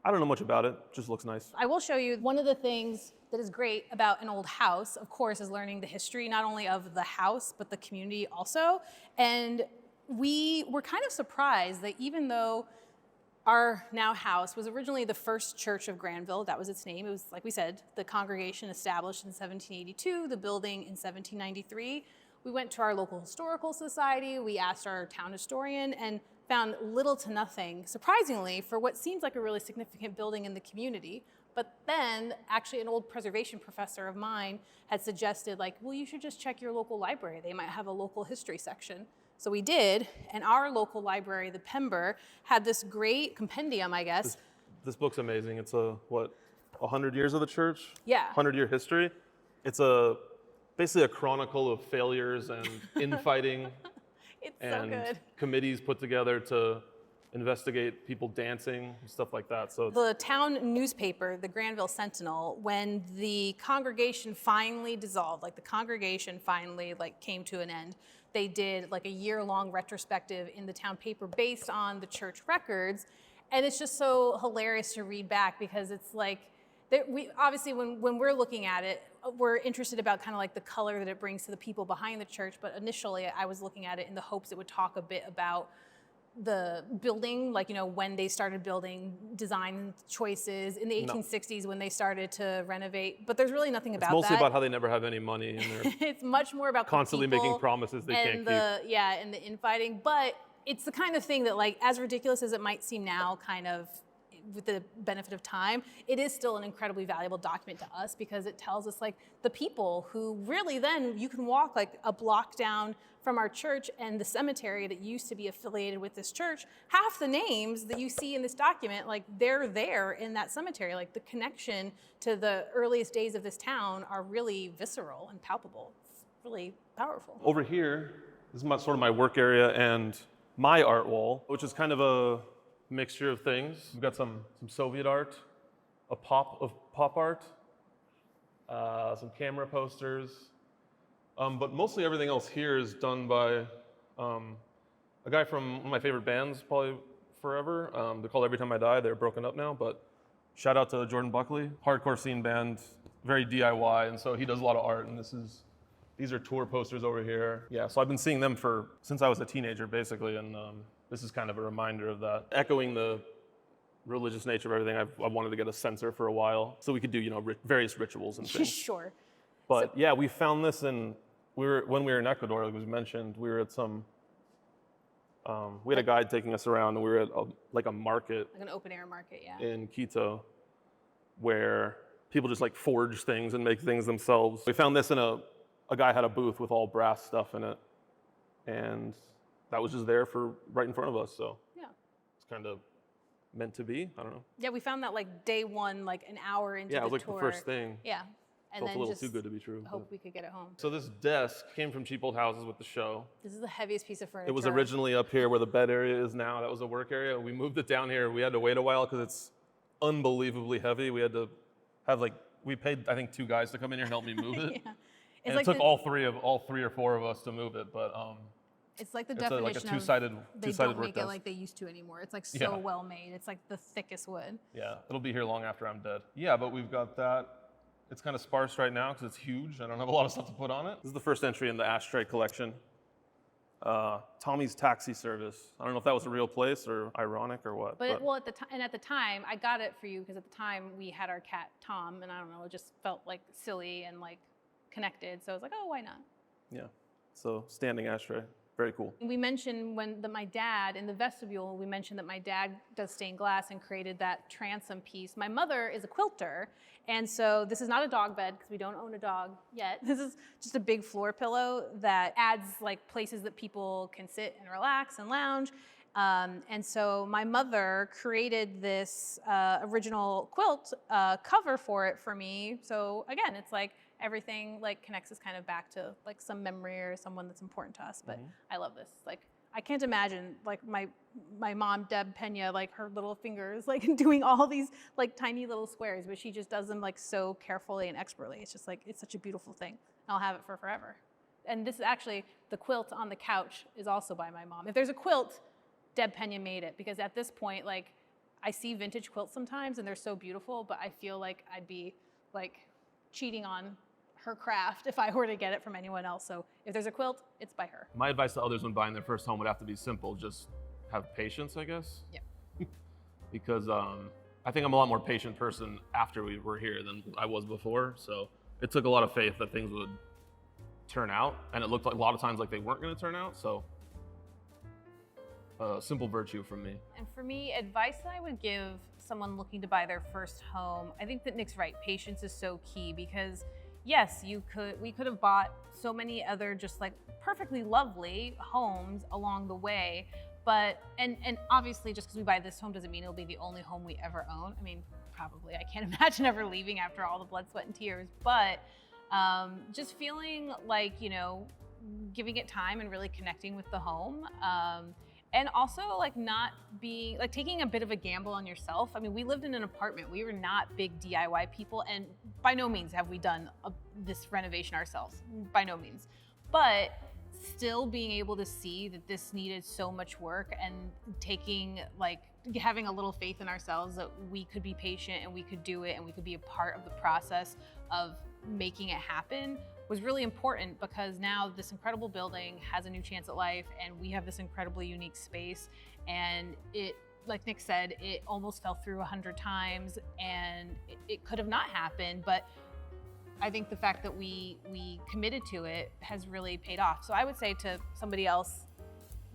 [SPEAKER 2] I don't know much about it, just looks nice.
[SPEAKER 1] I will show you one of the things that is great about an old house, of course, is learning the history, not only of the house, but the community also. And we were kind of surprised that even though our now house was originally the first church of Granville, that was its name. It was, like we said, the congregation established in 1782, the building in 1793. We went to our local historical society, we asked our town historian, and found little to nothing, surprisingly, for what seems like a really significant building in the community. But then, actually, an old preservation professor of mine had suggested, like, well, you should just check your local library. They might have a local history section. So we did, and our local library, the Pember, had this great compendium, I guess.
[SPEAKER 2] This book's amazing. It's 100 years of the church?
[SPEAKER 1] Yeah.
[SPEAKER 2] 100-year history. It's basically a chronicle of failures and infighting.
[SPEAKER 1] It's
[SPEAKER 2] and
[SPEAKER 1] so good.
[SPEAKER 2] committees put together to investigate people dancing and stuff like that. So
[SPEAKER 1] the town newspaper, the Granville Sentinel, when the congregation finally dissolved, like the congregation finally like came to an end, they did like a year-long retrospective in the town paper based on the church records. And it's just so hilarious to read back because it's like, we obviously when we're looking at it, we're interested about kind of like the color that it brings to the people behind the church. But initially I was looking at it in the hopes it would talk a bit about the building, like, you know, when they started building, design choices in the 1860s when they started to renovate. But there's really nothing about that.
[SPEAKER 2] It's mostly about how they never have any money and they're
[SPEAKER 1] it's much more about
[SPEAKER 2] constantly
[SPEAKER 1] the people
[SPEAKER 2] making promises they can't keep.
[SPEAKER 1] Yeah, and the infighting. But it's the kind of thing that, like, as ridiculous as it might seem now, kind of with the benefit of time, it is still an incredibly valuable document to us because it tells us like the people who really then you can walk like a block down from our church and the cemetery that used to be affiliated with this church, half the names that you see in this document, like they're there in that cemetery. Like the connection to the earliest days of this town are really visceral and palpable. It's really powerful.
[SPEAKER 2] Over here, this is sort of my work area and my art wall, which is kind of a mixture of things. We've got some Soviet art, a pop art, some camera posters, but mostly everything else here is done by a guy from one of my favorite bands, probably forever. They're called Every Time I Die. They're broken up now, but shout out to Jordan Buckley, hardcore scene band, very DIY, and so he does a lot of art. And these are tour posters over here. Yeah, so I've been seeing them since I was a teenager, basically, and this is kind of a reminder of that. Echoing the religious nature of everything, I wanted to get a sensor for a while so we could do, you know, various rituals and things.
[SPEAKER 1] Sure.
[SPEAKER 2] But yeah, we found this when we were in Ecuador, like was mentioned, we were at we had a guide taking us around, and we were at a market.
[SPEAKER 1] Like an open air market, yeah.
[SPEAKER 2] In Quito, where people just like forge things and make things themselves. We found this in a guy had a booth with all brass stuff in it, and that was just there right in front of us. So
[SPEAKER 1] yeah,
[SPEAKER 2] it's kind of meant to be. I don't know.
[SPEAKER 1] Yeah, we found that like day one, like an hour into the tour.
[SPEAKER 2] Yeah, it was like the first thing.
[SPEAKER 1] Yeah. And
[SPEAKER 2] felt a little too good to be true.
[SPEAKER 1] Hope we could get it home.
[SPEAKER 2] So this desk came from Cheap Old Houses with the show.
[SPEAKER 1] This is the heaviest piece of furniture.
[SPEAKER 2] It was originally up here where the bed area is now. That was a work area. We moved it down here. We had to wait a while because it's unbelievably heavy. We had to have we paid, I think, 2 guys to come in here and help me move it.
[SPEAKER 1] Yeah.
[SPEAKER 2] And it took all three or four of us to move it, but
[SPEAKER 1] it's like the
[SPEAKER 2] it's
[SPEAKER 1] definition
[SPEAKER 2] like a two-sided
[SPEAKER 1] they
[SPEAKER 2] two-sided
[SPEAKER 1] don't
[SPEAKER 2] work
[SPEAKER 1] make
[SPEAKER 2] desk.
[SPEAKER 1] it like they used to anymore. It's like so well made. It's like the thickest wood.
[SPEAKER 2] Yeah, it'll be here long after I'm dead. Yeah, but we've got that. It's kind of sparse right now because it's huge. I don't have a lot of stuff to put on it. This is the first entry in the ashtray collection. Tommy's Taxi Service. I don't know if that was a real place or ironic or what.
[SPEAKER 1] But well, at the time, I got it for you because at the time we had our cat Tom, and I don't know, it just felt like silly and like connected. So I was like, oh, why not?
[SPEAKER 2] Yeah. So standing ashtray. Very cool.
[SPEAKER 1] We mentioned my dad, in the vestibule, we mentioned that my dad does stained glass and created that transom piece. My mother is a quilter, and so this is not a dog bed because we don't own a dog yet. This is just a big floor pillow that adds like places that people can sit and relax and lounge. And so my mother created this original quilt cover for it for me. So again, it's like everything like connects us kind of back to like some memory or someone that's important to us. But I love this. Like I can't imagine like my mom, Deb Peña, like her little fingers like doing all these like tiny little squares, but she just does them like so carefully and expertly. It's just like, it's such a beautiful thing. I'll have it for forever. And this is actually, the quilt on the couch is also by my mom. If there's a quilt, Deb Peña made it, because at this point, like, I see vintage quilts sometimes and they're so beautiful, but I feel like I'd be like cheating on her craft if I were to get it from anyone else. So if there's a quilt, it's by her.
[SPEAKER 2] My advice to others when buying their first home would have to be simple. Just have patience, I guess.
[SPEAKER 1] Yeah.
[SPEAKER 2] Because I think I'm a lot more patient person after we were here than I was before. So it took a lot of faith that things would turn out, and it looked like a lot of times like they weren't going to turn out. So simple virtue from me.
[SPEAKER 1] And for me, advice that I would give someone looking to buy their first home, I think that Nick's right. Patience is so key, because yes, we could have bought so many other just like perfectly lovely homes along the way. But, and obviously just because we buy this home doesn't mean it'll be the only home we ever own. I mean, probably, I can't imagine ever leaving after all the blood, sweat, and tears. But just feeling like, you know, giving it time and really connecting with the home. And also like not being, like taking a bit of a gamble on yourself. I mean, we lived in an apartment. We were not big DIY people, and by no means have we done this renovation ourselves, by no means. But still being able to see that this needed so much work, and taking like, having a little faith in ourselves that we could be patient and we could do it and we could be a part of the process of making it happen was really important, because now this incredible building has a new chance at life, and we have this incredibly unique space. And it, like Nick said, it almost fell through 100 times, and it could have not happened, but I think the fact that we committed to it has really paid off. So I would say to somebody else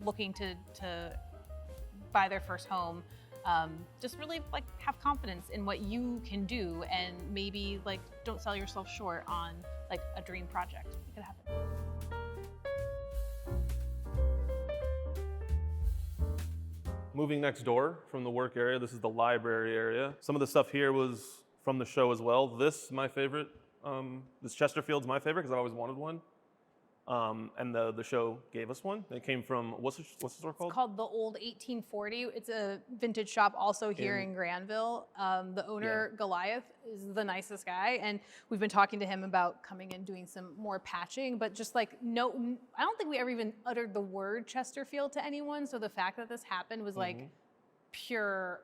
[SPEAKER 1] looking to buy their first home, just really like have confidence in what you can do, and maybe like don't sell yourself short on like a dream project. It could happen.
[SPEAKER 2] Moving next door from the work area, this is the library area. Some of the stuff here was from the show as well. This, my favorite, this Chesterfield's my favorite because I always wanted one. And the show gave us one. It came from, what's the store called?
[SPEAKER 1] It's called The Old 1840. It's a vintage shop also here in Granville. The owner, Goliath, is the nicest guy. And we've been talking to him about coming and doing some more patching, but just like, no, I don't think we ever even uttered the word Chesterfield to anyone. So the fact that this happened was like pure,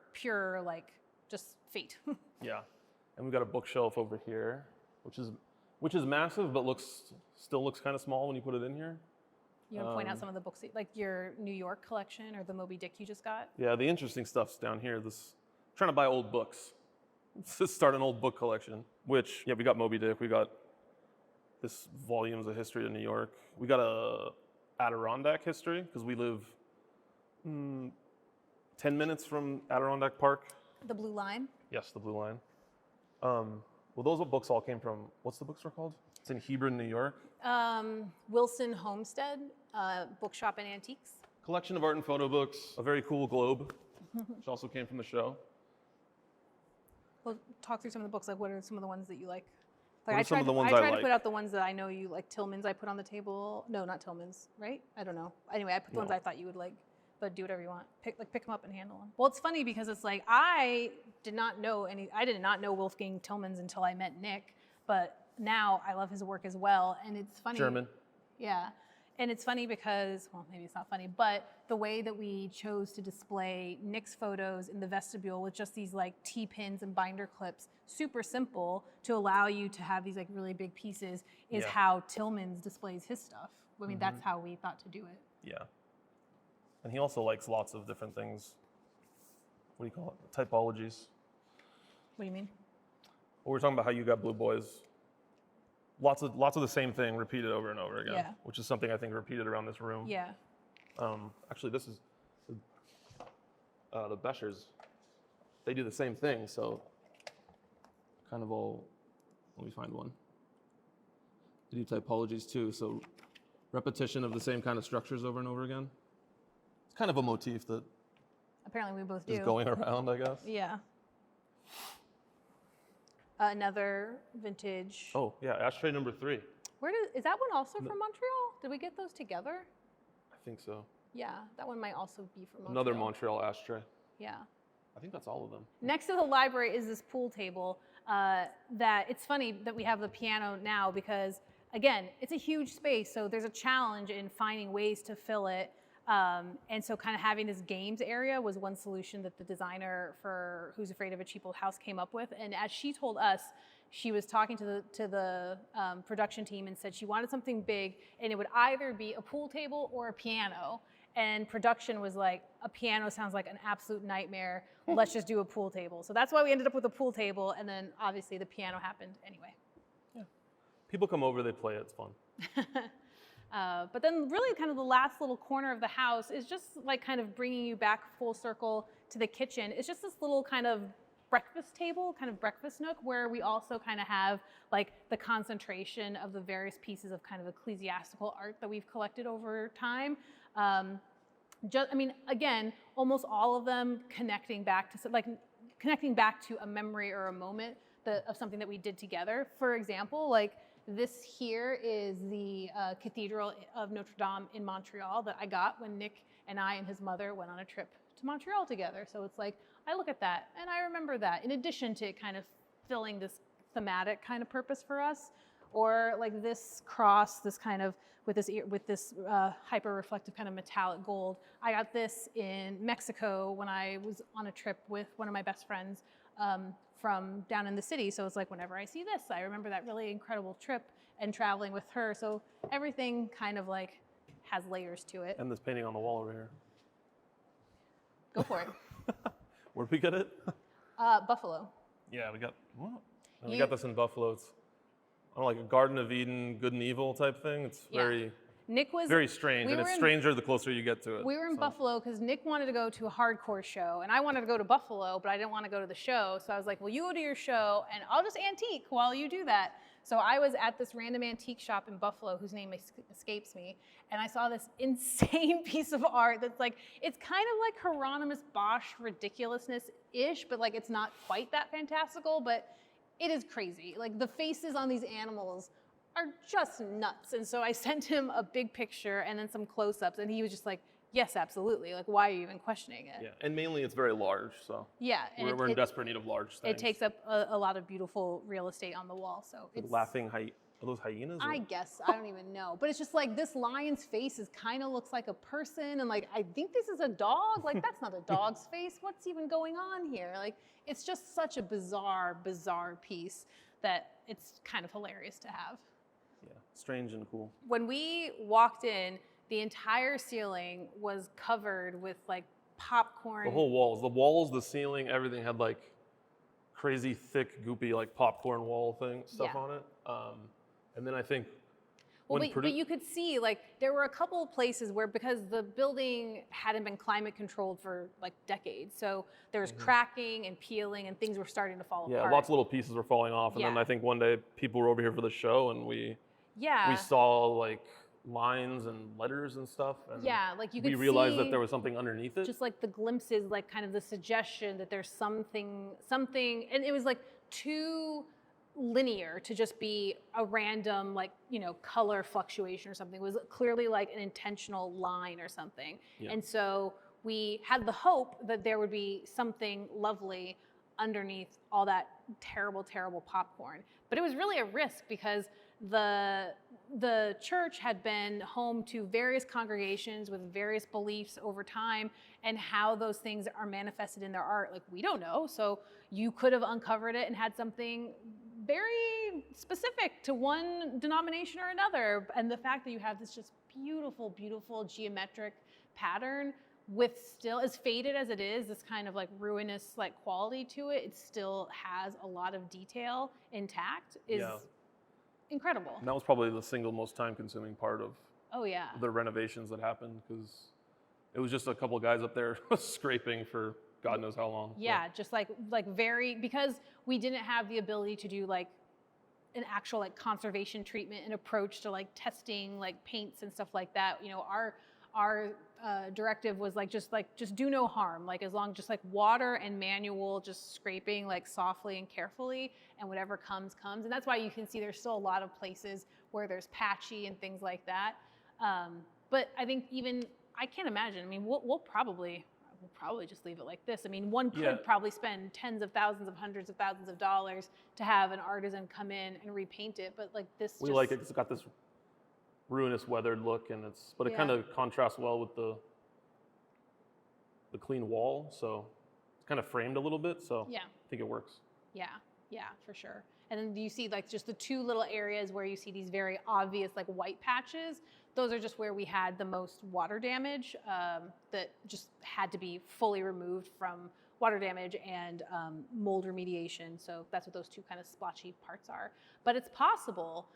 [SPEAKER 1] like just fate.
[SPEAKER 2] Yeah. And we've got a bookshelf over here, which is massive, but still looks kind of small when you put it in here.
[SPEAKER 1] You want to point out some of the books, like your New York collection or the Moby Dick you just got?
[SPEAKER 2] Yeah, the interesting stuff's down here. Trying to buy old books. Let's start an old book collection, which, yeah, we got Moby Dick. We got this volumes of history of New York. We got a Adirondack history, because we live 10 minutes from Adirondack Park.
[SPEAKER 1] The Blue Line?
[SPEAKER 2] Yes, the Blue Line. Well, those books all came from, what's the bookstore called? It's in Hebron, New York.
[SPEAKER 1] Wilson Homestead, Bookshop and Antiques.
[SPEAKER 2] Collection of art and photo books. A very cool globe, which also came from the show.
[SPEAKER 1] Well, talk through some of the books. Like, what are some of the ones that you like?
[SPEAKER 2] What are some of the ones
[SPEAKER 1] I
[SPEAKER 2] I
[SPEAKER 1] tried to
[SPEAKER 2] like?
[SPEAKER 1] put out the ones that I know you like. Tillman's I put on the table. No, not Tillman's, right? I don't know. Anyway, I put the ones I thought you would like, but do whatever you want. Pick them up and handle them. Well, it's funny because it's like, I did not know Wolfgang Tillman's until I met Nick, but now I love his work as well. And it's funny.
[SPEAKER 2] German.
[SPEAKER 1] Yeah. And it's funny because, well, maybe it's not funny, but the way that we chose to display Nick's photos in the vestibule with just these like T-pins and binder clips, super simple to allow you to have these like really big pieces, is how Tillman's displays his stuff. I mean, that's how we thought to do it.
[SPEAKER 2] Yeah. And he also likes lots of different things. What do you call it? Typologies.
[SPEAKER 1] What do you mean?
[SPEAKER 2] Well, we're talking about how you got Blue Boys. Lots of the same thing repeated over and over again, which is something I think repeated around this room.
[SPEAKER 1] Yeah.
[SPEAKER 2] Actually, this is the Beschers. They do the same thing, so kind of all. Let me find one. They do typologies too, so repetition of the same kind of structures over and over again. It's kind of a motif that
[SPEAKER 1] Apparently we both do.
[SPEAKER 2] is going around, I guess.
[SPEAKER 1] Yeah. Another vintage.
[SPEAKER 2] Oh yeah, ashtray number 3.
[SPEAKER 1] Is that one also from Montreal? Did we get those together?
[SPEAKER 2] I think so.
[SPEAKER 1] Yeah, that one might also be from Montreal.
[SPEAKER 2] Another Montreal ashtray.
[SPEAKER 1] Yeah.
[SPEAKER 2] I think that's all of them.
[SPEAKER 1] Next to the library is this pool table that it's funny that we have the piano now because, again, it's a huge space, so there's a challenge in finding ways to fill it. And so kind of having this games area was one solution that the designer for Who's Afraid of a Cheap Old House came up with. And as she told us, she was talking to the production team and said she wanted something big and it would either be a pool table or a piano. And production was like, a piano sounds like an absolute nightmare. Let's just do a pool table. So that's why we ended up with a pool table. And then obviously the piano happened anyway.
[SPEAKER 2] Yeah. People come over, they play it, it's fun.
[SPEAKER 1] But then really kind of the last little corner of the house is just like kind of bringing you back full circle to the kitchen. It's just this little kind of breakfast table, kind of breakfast nook, where we also kind of have like the concentration of the various pieces of kind of ecclesiastical art that we've collected over time. Again, almost all of them connecting back to a memory or a moment of something that we did together. For example, like this here is the Cathedral of Notre Dame in Montreal that I got when Nick and I and his mother went on a trip to Montreal together. So it's like, I look at that and I remember that, in addition to kind of filling this thematic kind of purpose for us. Or like this cross, this kind of, with this hyper reflective kind of metallic gold. I got this in Mexico when I was on a trip with one of my best friends from down in the city. So it's like, whenever I see this, I remember that really incredible trip and traveling with her. So everything kind of like has layers to it.
[SPEAKER 2] And this painting on the wall over here.
[SPEAKER 1] Go for it.
[SPEAKER 2] Where'd we get it?
[SPEAKER 1] Buffalo.
[SPEAKER 2] Yeah, we got this in Buffalo. It's like a Garden of Eden, good and evil type thing. It's
[SPEAKER 1] Nick was
[SPEAKER 2] very strange, and it's stranger the closer you get to it.
[SPEAKER 1] We were in Buffalo because Nick wanted to go to a hardcore show, and I wanted to go to Buffalo, but I didn't want to go to the show. So I was like, well, you go to your show, and I'll just antique while you do that. So I was at this random antique shop in Buffalo, whose name escapes me, and I saw this insane piece of art that's like, it's kind of like Hieronymus Bosch ridiculousness-ish, but like it's not quite that fantastical, but it is crazy. Like the faces on these animals are just nuts. And so I sent him a big picture and then some close-ups, and he was just like, yes, absolutely. Like, why are you even questioning it?
[SPEAKER 2] Yeah, and mainly it's very large, so
[SPEAKER 1] yeah, and
[SPEAKER 2] we're in desperate need of large things.
[SPEAKER 1] It takes up a lot of beautiful real estate on the wall. So it's
[SPEAKER 2] laughing are those hyenas?
[SPEAKER 1] I guess, I don't even know. But it's just like this lion's face kind of looks like a person, and like, I think this is a dog. Like, that's not a dog's face. What's even going on here? Like, it's just such a bizarre piece that it's kind of hilarious to have.
[SPEAKER 2] Yeah, strange and cool.
[SPEAKER 1] When we walked in, the entire ceiling was covered with like popcorn.
[SPEAKER 2] The whole walls, the ceiling, everything had like crazy thick, goopy, like popcorn wall stuff on it. And then I think
[SPEAKER 1] but you could see like there were a couple of places where, because the building hadn't been climate controlled for like decades, so there was cracking and peeling and things were starting to fall apart.
[SPEAKER 2] Yeah, lots of little pieces were falling off. And then I think one day people were over here for the show and we saw like lines and letters and stuff. And
[SPEAKER 1] like you could
[SPEAKER 2] we realized that there was something underneath it.
[SPEAKER 1] Just like the glimpses, like kind of the suggestion that there's something, and it was like too linear to just be a random like, color fluctuation or something. It was clearly like an intentional line or something. Yeah. And so we had the hope that there would be something lovely underneath all that terrible popcorn. But it was really a risk because the church had been home to various congregations with various beliefs over time, and how those things are manifested in their art, like, we don't know. So you could have uncovered it and had something very specific to one denomination or another. And the fact that you have this just beautiful geometric pattern with still, as faded as it is, this kind of like ruinous like quality to it, it still has a lot of detail intact, is incredible.
[SPEAKER 2] And that was probably the single most time consuming part of
[SPEAKER 1] the
[SPEAKER 2] renovations that happened, because It was just a couple guys up there scraping for God knows how long.
[SPEAKER 1] Yeah, just like because we didn't have the ability to do like an actual like conservation treatment and approach to like testing like paints and stuff like that. You know, our directive was like just do no harm, like as long just like water and manual just scraping like softly and carefully, and whatever comes. And that's why you can see there's still a lot of places where there's patchy and things like that. But I think even I can't imagine. I mean, we'll probably just leave it like this. I mean, one could probably spend tens of thousands of hundreds of thousands of dollars to have an artisan come in and repaint it, but like this,
[SPEAKER 2] we like it. It's got this ruinous, weathered look, and it kind of contrasts well with the clean wall. So it's kind of framed a little bit. So I think it works.
[SPEAKER 1] Yeah, for sure. And then you see like just the two little areas where you see these very obvious like white patches. Those are just where we had the most water damage that just had to be fully removed from water damage and mold remediation. So that's what those two kind of splotchy parts are. But it's possible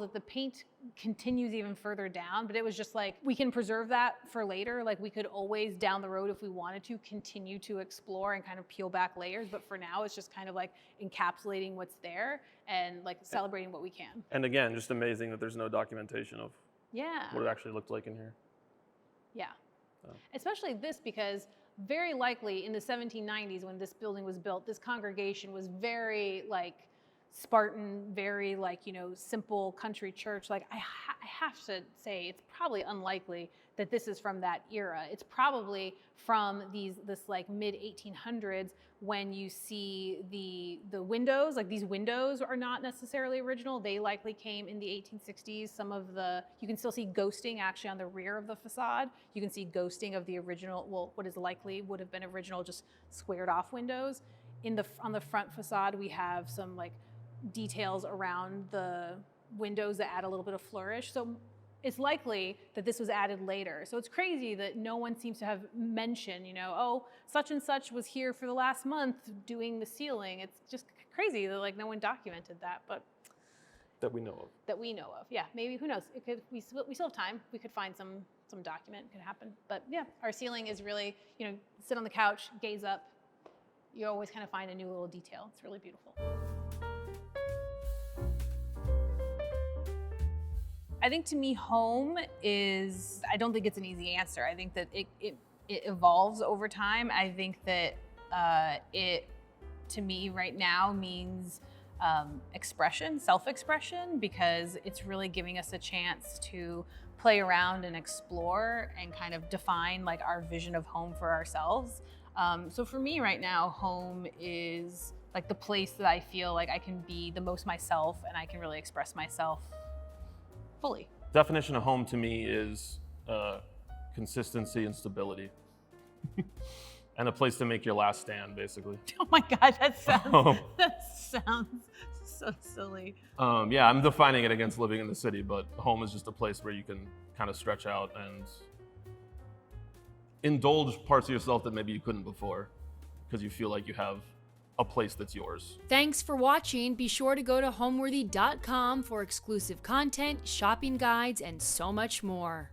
[SPEAKER 1] that the paint continues even further down, but it was just like, we can preserve that for later. Like we could always down the road, if we wanted to, continue to explore and kind of peel back layers. But for now, it's just kind of like encapsulating what's there and like celebrating what we can.
[SPEAKER 2] And again, just amazing that there's no documentation of what it actually looked like in here.
[SPEAKER 1] Yeah. Especially this, because very likely in the 1790s when this building was built, this congregation was very like Spartan, very like, you know, simple country church. Like I have to say it's probably unlikely that this is from that era. It's probably from this like mid 1800s when you see the windows, like these windows are not necessarily original. They likely came in the 1860s. Some of you can still see ghosting actually on the rear of the facade. You can see ghosting of the original, well, what is likely would have been original, just squared off windows. On the front facade, we have some like details around the windows that add a little bit of flourish. So it's likely that this was added later. So it's crazy that no one seems to have mentioned, you know, oh, such and such was here for the last month doing the ceiling. It's just crazy that like no one documented that, but
[SPEAKER 2] that we know of.
[SPEAKER 1] Yeah, maybe, who knows? It could. We still have time. We could find some document. It could happen. But yeah, our ceiling is really, you know, sit on the couch, gaze up. You always kind of find a new little detail. It's really beautiful. I think to me, home is, I don't think it's an easy answer. I think that it evolves over time. I think that it, to me right now, means expression, self-expression, because it's really giving us a chance to play around and explore and kind of define like our vision of home for ourselves. So for me right now, home is like the place that I feel like I can be the most myself and I can really express myself fully.
[SPEAKER 2] Definition of home to me is consistency and stability. And a place to make your last stand, basically.
[SPEAKER 1] Oh my God, that sounds so silly.
[SPEAKER 2] Yeah, I'm defining it against living in the city, but home is just a place where you can kind of stretch out and indulge parts of yourself that maybe you couldn't before, because you feel like you have a place that's yours.
[SPEAKER 3] Thanks for watching. Be sure to go to homeworthy.com for exclusive content, shopping guides, and so much more.